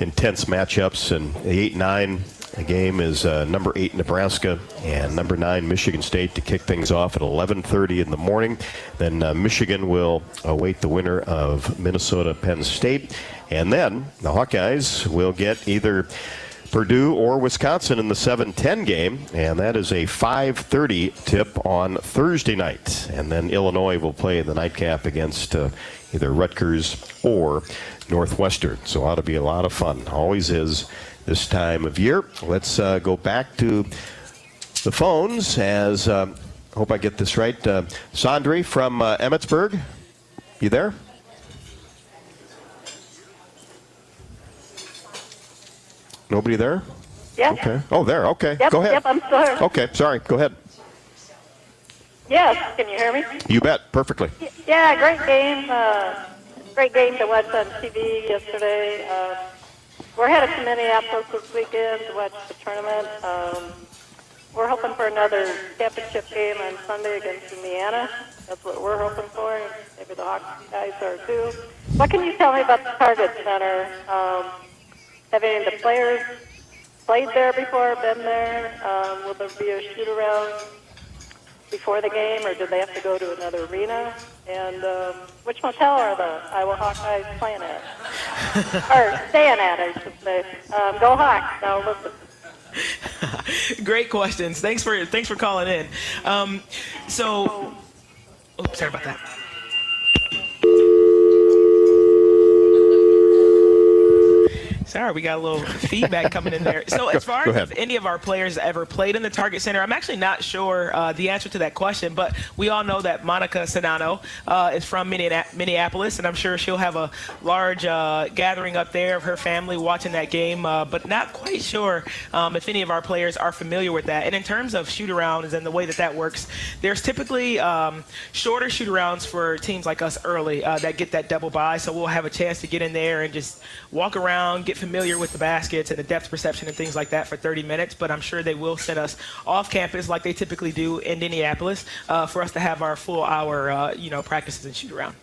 intense matchups. And the 8-9 game is number 8 Nebraska and number 9 Michigan State to kick things off at 11:30 in the morning. Then Michigan will await the winner of Minnesota-Penn State. And then the Hawkeyes will get either Purdue or Wisconsin in the 7-10 game, and that is a 5:30 tip on Thursday night. And then Illinois will play the nightcap against either Rutgers or Northwestern. So it ought to be a lot of fun. Always is this time of year. Let's go back to the phones as, hope I get this right, Sandri from Emmetsburg. You there? Nobody there? Yes. Okay. Oh, there. Okay. Yep, Go ahead. Yep, I'm sorry. Okay. Sorry. Go ahead. Yes. Can you hear me? You bet. Perfectly. Yeah, great game. Great game to watch on TV yesterday. We're headed to Minneapolis this weekend to watch the tournament. We're hoping for another championship game on Sunday against Indiana. That's what we're hoping for. Maybe the Hawkeyes are too. What can you tell me about the Target Center? Have any of the players played there before, been there? Will there be a shoot-around before the game, or do they have to go to another arena? And which motel are the Iowa Hawkeyes playing at? Or staying at, I should say. Go Hawks. Now listen. Great questions. Thanks for calling in. Sorry about that. Sorry, we got a little feedback coming in there. So as far as if any of our players ever played in the Target Center, I'm actually not sure the answer to that question, but we all know that Monica Sedano is from Minneapolis, and I'm sure she'll have a large gathering up there of her family watching that game, but not quite sure if any of our players are familiar with that. And in terms of shoot-arounds and the way that works, there's typically shorter shoot-arounds for teams like us early that get that double bye, so we'll have a chance to get in there and just walk around, get familiar with the baskets and the depth perception and things like that for 30 minutes, but I'm sure they will send us off campus like they typically do in Indianapolis for us to have our full hour, practices and shoot around.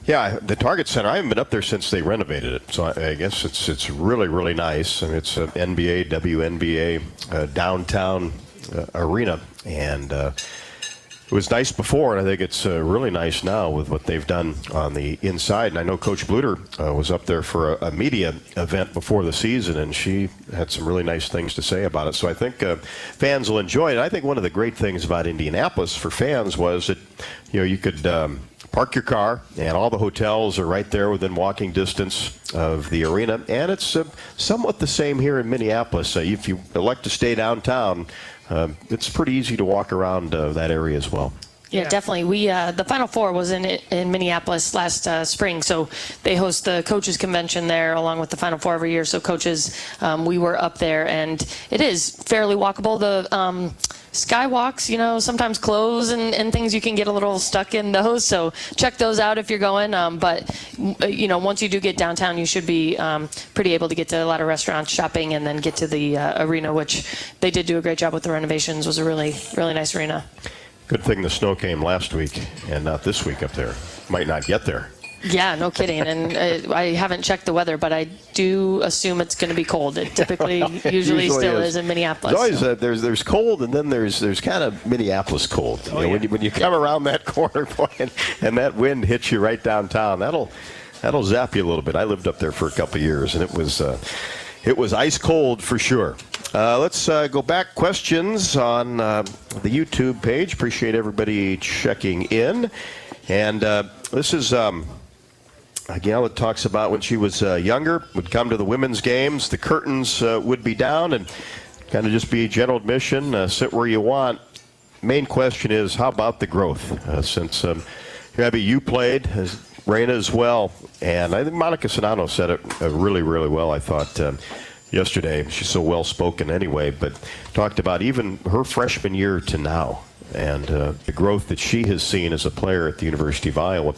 Yeah, the Target Center, I haven't been up there since they renovated it, so I guess it's really, really nice. I mean, it's an NBA, WNBA downtown arena, and it was nice before, and I think it's really nice now with what they've done on the inside. And I know Coach Bluder was up there for a media event before the season, and she had some really nice things to say about it. So I think fans will enjoy it. I think one of the great things about Indianapolis for fans was that, you could park your car, and all the hotels are right there within walking distance of the arena. And it's somewhat the same here in Minneapolis. If you elect to stay downtown, it's pretty easy to walk around that area as well. Yeah, definitely. We the Final Four was in Minneapolis last spring, so they host the coaches convention there along with the Final Four every year. So coaches, we were up there, and it is fairly walkable. The skywalks, sometimes close and things. You can get a little stuck in those, so check those out if you're going. But once you do get downtown, you should be pretty able to get to a lot of restaurants, shopping, and then get to the arena, which they did do a great job with the renovations. It was a really, really nice arena. Good thing the snow came last week and not this week up there. Might not get there. Yeah, no kidding. And I haven't checked the weather, but I do assume it's going to be cold. It typically, usually still is in Minneapolis. There's always there's cold, and then there's kind of Minneapolis cold. When you come around that corner and that wind hits you right downtown, that'll zap you a little bit. I lived up there for a couple of years, and it was ice cold for sure. Let's go back. Questions on the YouTube page. Appreciate everybody checking in. And this is a gal that talks about when she was younger, would come to the women's games, the curtains would be down and kind of just be general admission, sit where you want. Main question is, how about the growth? Since Abby, you played, Raina as well, and I think Monica Sedano said it really, really well, I thought, yesterday. She's so well-spoken anyway, but talked about even her freshman year to now and the growth that she has seen as a player at the University of Iowa,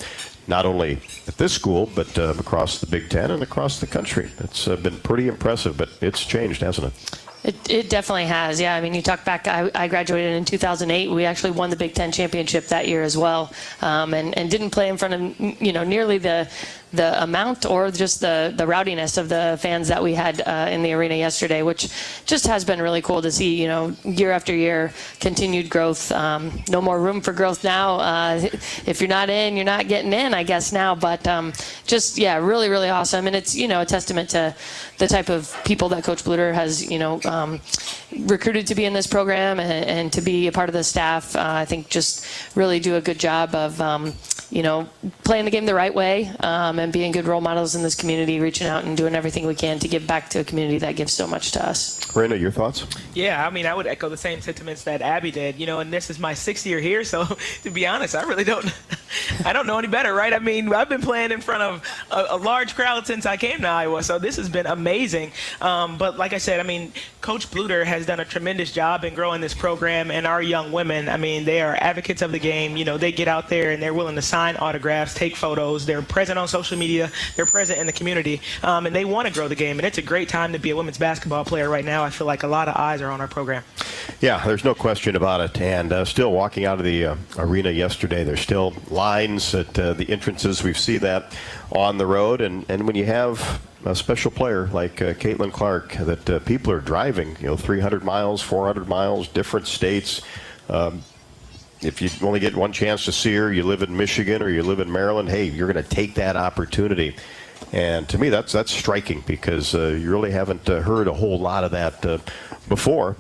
not only at this school, but across the Big Ten and across the country. It's been pretty impressive, but it's changed, hasn't it? It definitely has, yeah. I mean, you talk back, I graduated in 2008. We actually won the Big Ten championship that year as well, and didn't play in front of, nearly the amount or just the rowdiness of the fans that we had in the arena yesterday, which just has been really cool to see, year after year, continued growth. No more room for growth now. If you're not in, you're not getting in, I guess now, but just, yeah, really, really awesome. And it's, a testament to the type of people that Coach Bluder has, recruited to be in this program and to be a part of the staff. I think just really do a good job of, playing the game the right way and being good role models in this community, reaching out and doing everything we can to give back to a community that gives so much to us. Raina, your thoughts? Yeah, I mean, I would echo the same sentiments that Abby did, and this is my 6th year here, so to be honest, I really don't know any better, right? I mean, I've been playing in front of a large crowd since I came to Iowa, so this has been amazing. But like I said, I mean, Coach Bluder has done a tremendous job in growing this program, and our young women, I mean, they are advocates of the game. They get out there and they're willing to sign autographs, take photos. They're present on social media. They're present in the community, and they want to grow the game. And it's a great time to be a women's basketball player right now. I feel like a lot of eyes are on our program. Yeah, there's no question about it. And still walking out of the arena yesterday, there's still lines at the entrances. We see that on the road. And when you have a special player like Caitlin Clark that people are driving, 300 miles, 400 miles, different states. If you only get one chance to see her, you live in Michigan or you live in Maryland, hey, you're going to take that opportunity. And to me, that's striking because you really haven't heard a whole lot of that before.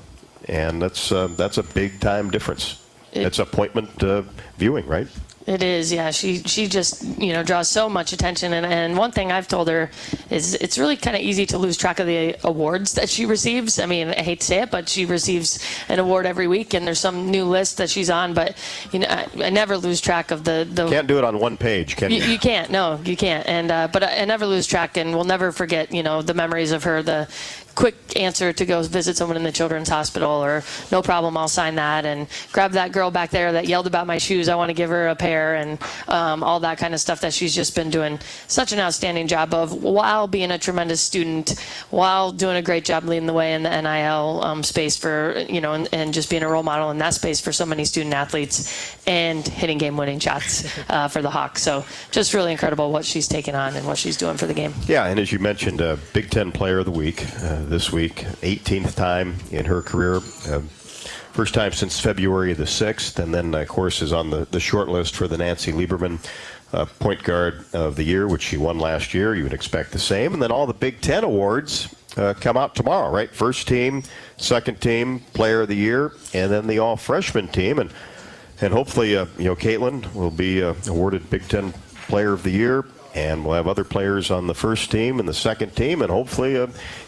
And that's a big-time difference. It's appointment viewing, right? It is, yeah. She just, draws so much attention. And one thing I've told her is it's really kind of easy to lose track of the awards that she receives. I mean, I hate to say it, but she receives an award every week, and there's some new list that she's on. But, I never lose track of the Can't do it on one page, can you? You can't. No, you can't. And but I never lose track, and we'll never forget, the memories of her, the quick answer to go visit someone in the children's hospital, or no problem, I'll sign that, and grab that girl back there that yelled about my shoes, I want to give her a pair, and all that kind of stuff that she's just been doing such an outstanding job of, while being a tremendous student, while doing a great job leading the way in the NIL space for, and just being a role model in that space for so many student athletes, and hitting game-winning shots for the Hawks. So just really incredible what she's taken on and what she's doing for the game. Yeah, and as you mentioned, Big Ten Player of the Week this week, 18th time in her career. First time since February the 6th, and then, of course, is on the short list for the Nancy Lieberman Point Guard of the Year, which she won last year. You would expect the same. And then all the Big Ten awards come out tomorrow, right? First team, second team, Player of the Year, and then the all-freshman team. And hopefully, Caitlin will be awarded Big Ten Player of the Year. And we'll have other players on the first team and the second team, and hopefully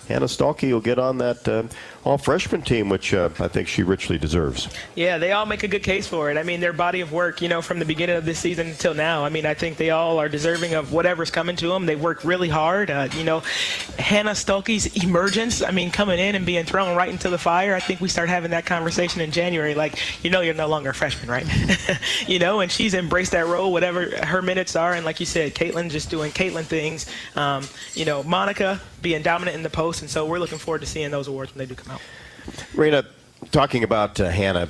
Hannah Stuelke will get on that all-freshman team, which I think she richly deserves. Yeah, they all make a good case for it. I mean, their body of work, from the beginning of this season until now, I mean, I think they all are deserving of whatever's coming to them. They work really hard. Hannah Stuelke's emergence, I mean, coming in and being thrown right into the fire, I think we start having that conversation in January, like, you're no longer a freshman, right? And she's embraced that role, whatever her minutes are, and like you said, Caitlin just doing Caitlin things. Monica being dominant in the post, and so we're looking forward to seeing those awards when they do come out. Raina, talking about Hannah,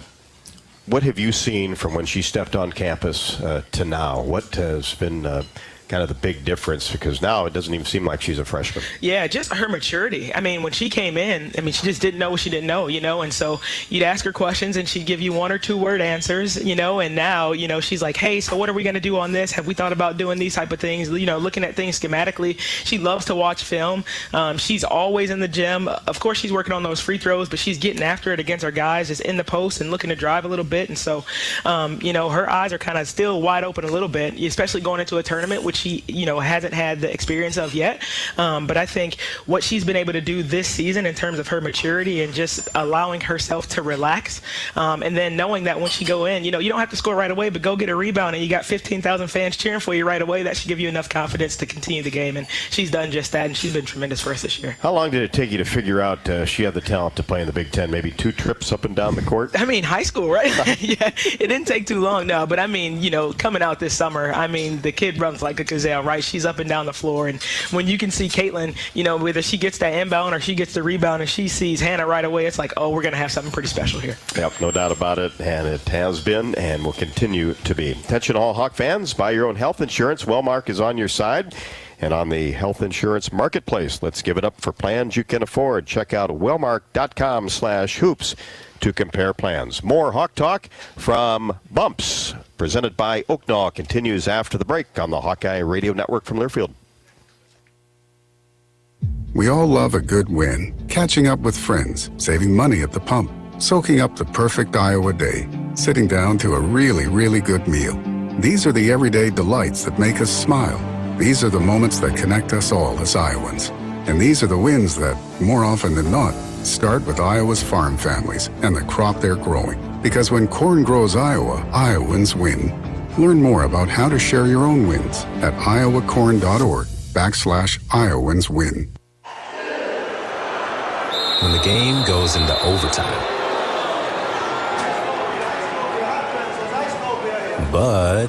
what have you seen from when she stepped on campus to now? What has been kind of the big difference? Because now it doesn't even seem like she's a freshman. Yeah, just her maturity. I mean, when she came in, she just didn't know what she didn't know, and so you'd ask her questions and she'd give you 1 or 2 word answers, and now, she's like, hey, so what are we going to do on this? Have we thought about doing these type of things? Looking at things schematically. She loves to watch film. She's always in the gym. Of course, she's working on those free throws, but she's getting after it against our guys, just in the post and looking to drive a little bit. And so, her eyes are kind of still wide open a little bit, especially going into a tournament, which she, hasn't had the experience of yet. But I think what she's been able to do this season in terms of her maturity and just allowing herself to relax, and then knowing that when she go in, you don't have to score right away, but go get a rebound and you got 15,000 fans cheering for you right away. That should give you enough confidence to continue the game. And she's done just that, and she's been tremendous for us this year. How long did it take you to figure out she had the talent to play in the Big Ten? Maybe 2 trips up and down the court? I mean, high school, right? Yeah, it didn't take too long, no. But I mean, coming out this summer, the kid runs like a gazelle, right? She's up and down the floor. And when you can see Caitlin, whether she gets that inbound or she gets the rebound and she sees Hannah right away, it's like, oh, we're going to have something pretty special here. Yep, no doubt about it. And it has been and will continue to be. Attention all Hawk fans, buy your own health insurance. Wellmark is on your side. And on the health insurance marketplace, let's give it up for plans you can afford. Check out wellmark.com/hoops to compare plans. More Hawk Talk from Bumps, presented by Oaknaw, continues after the break on the Hawkeye Radio Network from Learfield. We all love a good win. Catching up with friends, saving money at the pump, soaking up the perfect Iowa day, sitting down to a really, really good meal. These are the everyday delights that make us smile. These are the moments that connect us all as Iowans. And these are the wins that, more often than not, start with Iowa's farm families and the crop they're growing. Because when corn grows Iowa, Iowans win. Learn more about how to share your own wins at iowacorn.org/Iowans win. When the game goes into overtime. But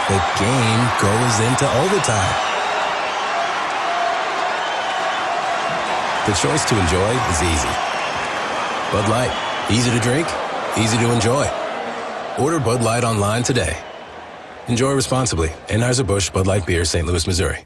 the game goes into overtime. The choice to enjoy is easy. Bud Light, easy to drink, easy to enjoy. Order Bud Light online today. Enjoy responsibly. Anheuser-Busch Bud Light Beer, St. Louis, Missouri.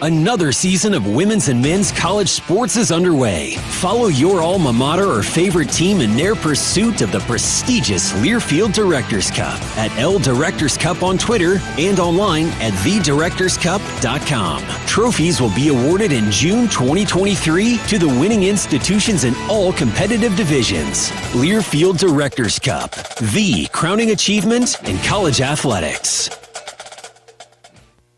Another season of women's and men's college sports is underway. Follow your alma mater or favorite team in their pursuit of the prestigious Learfield Directors Cup at L Directors Cup on Twitter and online at thedirectorscup.com. Trophies will be awarded in June 2023 to the winning institutions in all competitive divisions. Learfield Directors Cup, the crowning achievement in college athletics.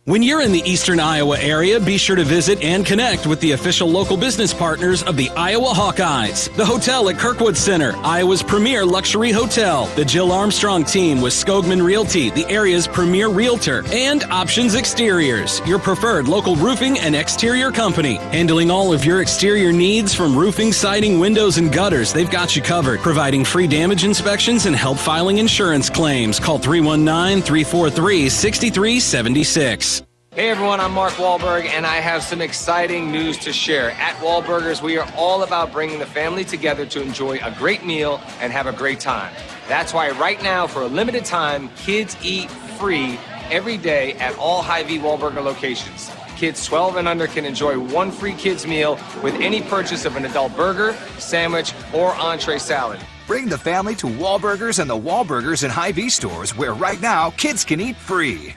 When you're in the eastern Iowa area, be sure to visit and connect with the official local business partners of the Iowa Hawkeyes. The hotel at Kirkwood Center, Iowa's premier luxury hotel. The Jill Armstrong team with Skogman Realty, the area's premier realtor. And Options Exteriors, your preferred local roofing and exterior company. Handling all of your exterior needs from roofing, siding, windows, and gutters, they've got you covered. Providing free damage inspections and help filing insurance claims. Call 319-343-6376. Hey everyone, I'm Mark Wahlberg, and I have some exciting news to share. At Wahlburgers, we are all about bringing the family together to enjoy a great meal and have a great time. That's why right now, for a limited time, kids eat free every day at all Hy-Vee Wahlburger locations. Kids 12 and under can enjoy one free kids meal with any purchase of an adult burger, sandwich, or entree salad. Bring the family to Wahlburgers and the Wahlburgers and Hy-Vee stores, where right now, kids can eat free.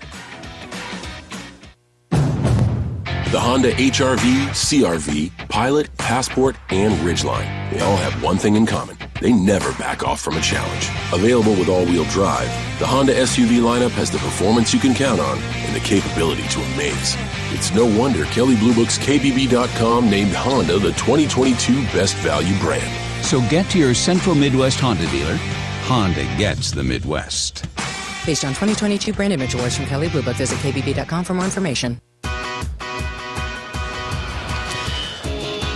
The Honda HR-V, CR-V, Pilot, Passport, and Ridgeline. They all have one thing in common. They never back off from a challenge. Available with all-wheel drive, the Honda SUV lineup has the performance you can count on and the capability to amaze. It's no wonder Kelley Blue Book's KBB.com named Honda the 2022 Best Value brand. So get to your Central Midwest Honda dealer. Honda gets the Midwest. Based on 2022 brand image awards from Kelley Blue Book, visit KBB.com for more information.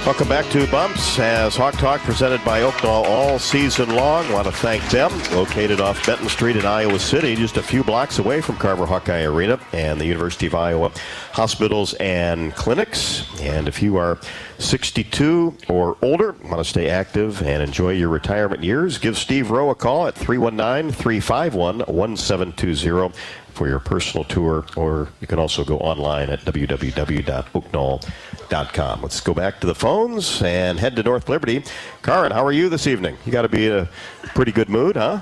Welcome back to Bumps as Hawk Talk presented by Oaknall all season long. Want to thank them. Located off Benton Street in Iowa City, just a few blocks away from Carver Hawkeye Arena and the University of Iowa hospitals and clinics. And if you are 62 or older, want to stay active and enjoy your retirement years, give Steve Rowe a call at 319-351-1720 for your personal tour, or you can also go online at www.oaknall.com. Let's go back to the phones and head to North Liberty. Karen, how are you this evening? You got to be in a pretty good mood, huh?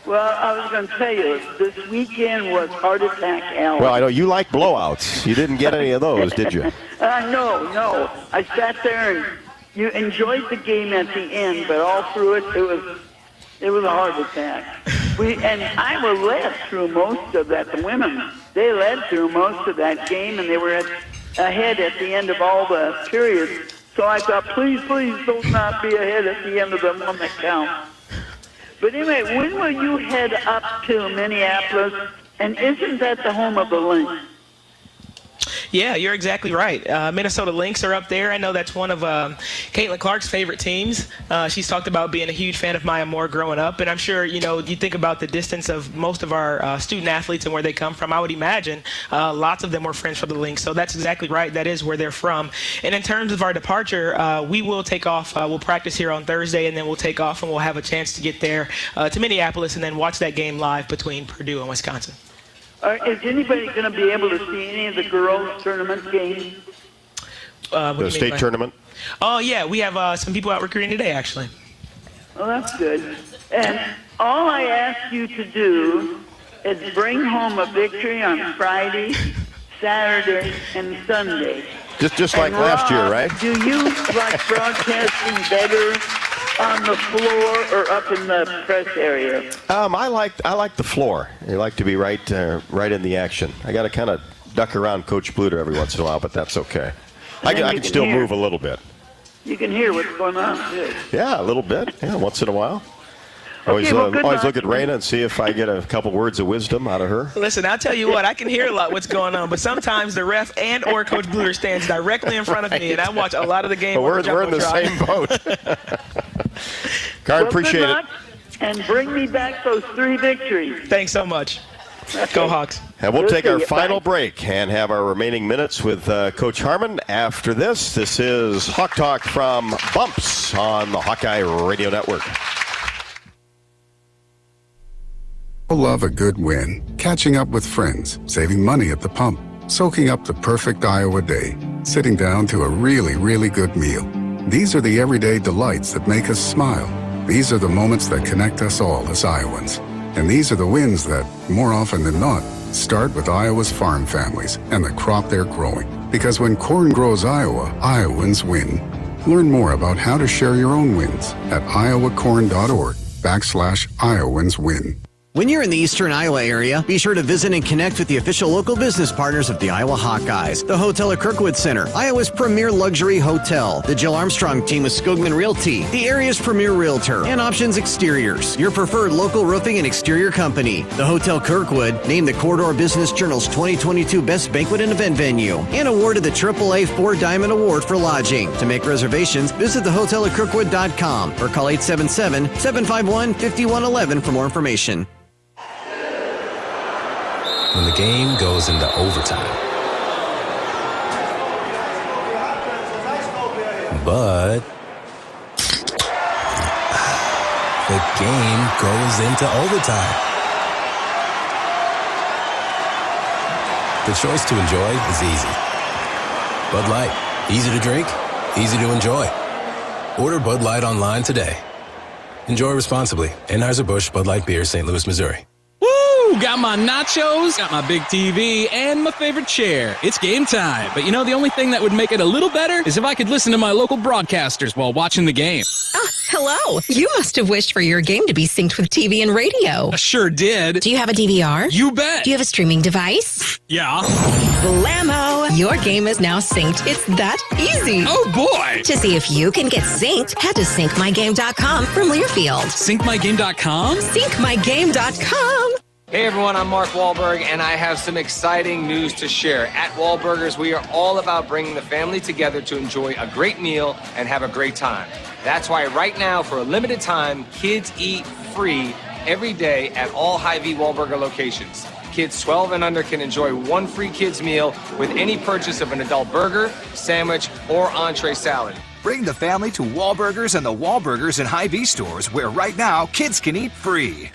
Well, I was going to tell you, this weekend was Heart Attack Alley. Well, I know you like blowouts. You didn't get any of those, did you? No. I sat there and you enjoyed the game at the end, but all through it was a heart attack. And Iowa led through most of that. The women, they led through most of that game, and they were ahead at the end of all the periods. So I thought, please, don't not be ahead at the end of the one that counts. But anyway, when will you head up to Minneapolis? And isn't that the home of the Lynx? Yeah, you're exactly right. Minnesota Lynx are up there. I know that's one of Caitlin Clark's favorite teams. She's talked about being a huge fan of Maya Moore growing up. And I'm sure, you think about the distance of most of our student athletes and where they come from. I would imagine lots of them were friends from the Lynx. So that's exactly right. That is where they're from. And in terms of our departure, we will take off. We'll practice here on Thursday, and then we'll take off, and we'll have a chance to get there to Minneapolis and then watch that game live between Purdue and Wisconsin. Is anybody going to be able to see any of the girls' tournament games? The state tournament? Oh, yeah. We have some people out recruiting today, actually. Well, that's good. And all I ask you to do is bring home a victory on Friday, Saturday, and Sunday. Just like last year, right? Do you like broadcasting better on the floor or up in the press area? I like the floor. I like to be right in the action. I got to kind of duck around Coach Bluder every once in a while, but that's okay. I can still move a little bit. You can hear what's going on, too. Yeah, a little bit. Yeah, once in a while. Okay, always look at Raina and see if I get a couple words of wisdom out of her. Listen, I'll tell you what, I can hear a lot what's going on, but sometimes the ref and or Coach Bluder stands directly in front of me, and I watch a lot of the game. We're in the same boat. Karen, appreciate it. And bring me back those 3 victories. Thanks so much. Go Hawks. And we'll take our final break and have our remaining minutes with Coach Harmon. After this is Hawk Talk from Bumps on the Hawkeye Radio Network. Love a good win. Catching up with friends, saving money at the pump, soaking up the perfect Iowa day, sitting down to a really, really good meal. These are the everyday delights that make us smile. These are the moments that connect us all as Iowans. And these are the wins that, more often than not, start with Iowa's farm families and the crop they're growing. Because when corn grows Iowa, Iowans win. Learn more about how to share your own wins at iowacorn.org/Iowans win. When you're in the eastern Iowa area, be sure to visit and connect with the official local business partners of the Iowa Hawkeyes, the hotel at Kirkwood Center, Iowa's premier luxury hotel, the Jill Armstrong team with Skogman Realty, the area's premier realtor, and Options Exteriors, your preferred local roofing and exterior company. The Hotel Kirkwood, named the Corridor Business Journal's 2022 Best Banquet and Event Venue, and awarded the AAA 4-Diamond Award for lodging. To make reservations, visit thehotelatKirkwood.com or call 877-751-5111 for more information. When the game goes into overtime. But the game goes into overtime. The choice to enjoy is easy. Bud Light, easy to drink, easy to enjoy. Order Bud Light online today. Enjoy responsibly. Anheuser-Busch Bud Light Beer, St. Louis, Missouri. Got my nachos, got my big TV, and my favorite chair. It's game time. But you know, the only thing that would make it a little better is if I could listen to my local broadcasters while watching the game. Hello. You must have wished for your game to be synced with TV and radio. I sure did. Do you have a DVR? You bet. Do you have a streaming device? Yeah. Blammo! Your game is now synced. It's that easy. Oh, boy. To see if you can get synced, head to syncmygame.com from Learfield. Syncmygame.com? Syncmygame.com. Hey everyone, I'm Mark Wahlberg, and I have some exciting news to share. At Wahlburgers, we are all about bringing the family together to enjoy a great meal and have a great time. That's why right now, for a limited time, kids eat free every day at all Hy-Vee Wahlburger locations. Kids 12 and under can enjoy one free kids meal with any purchase of an adult burger, sandwich, or entree salad. Bring the family to Wahlburgers and the Wahlburgers and Hy-Vee stores, where right now, kids can eat free.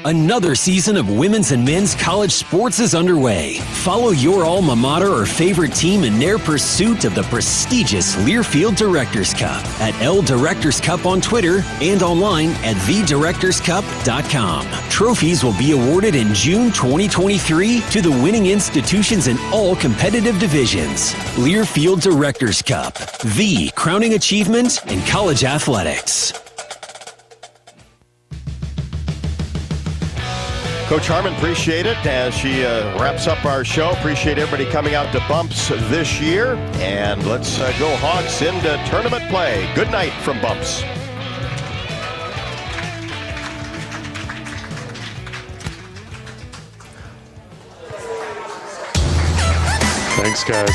Another season of women's and men's college sports is underway. Follow your alma mater or favorite team in their pursuit of the prestigious Learfield Directors Cup at L Directors Cup on Twitter and online at thedirectorscup.com. Trophies will be awarded in June 2023 to the winning institutions in all competitive divisions. Learfield Directors Cup, the crowning achievement in college athletics. Coach Harmon, appreciate it as she wraps up our show. Appreciate everybody coming out to Bumps this year. And let's go Hawks into tournament play. Good night from Bumps. Thanks, guys.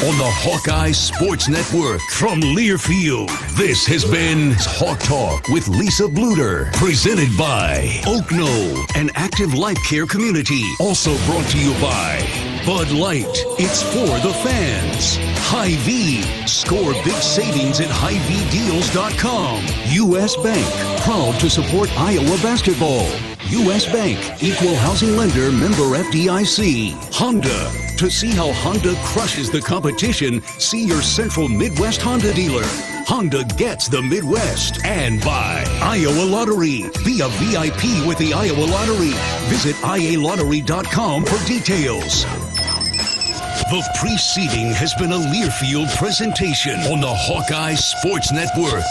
On the Hawkeyes Sports Network from Learfield, this has been Hawk Talk with Lisa Bluder, presented by Oak Knoll, an active life care community. Also brought to you by Bud Light, it's for the fans. Hy-Vee, score big savings at HyVeeDeals.com. U.S. Bank, proud to support Iowa basketball. U.S. Bank, equal housing lender, member FDIC. Honda, to see how Honda crushes the competition, see your Central Midwest Honda dealer. Honda gets the Midwest. And by Iowa Lottery. Be a VIP with the Iowa Lottery. Visit IALottery.com for details. The preceding has been a Learfield presentation on the Hawkeye Sports Network.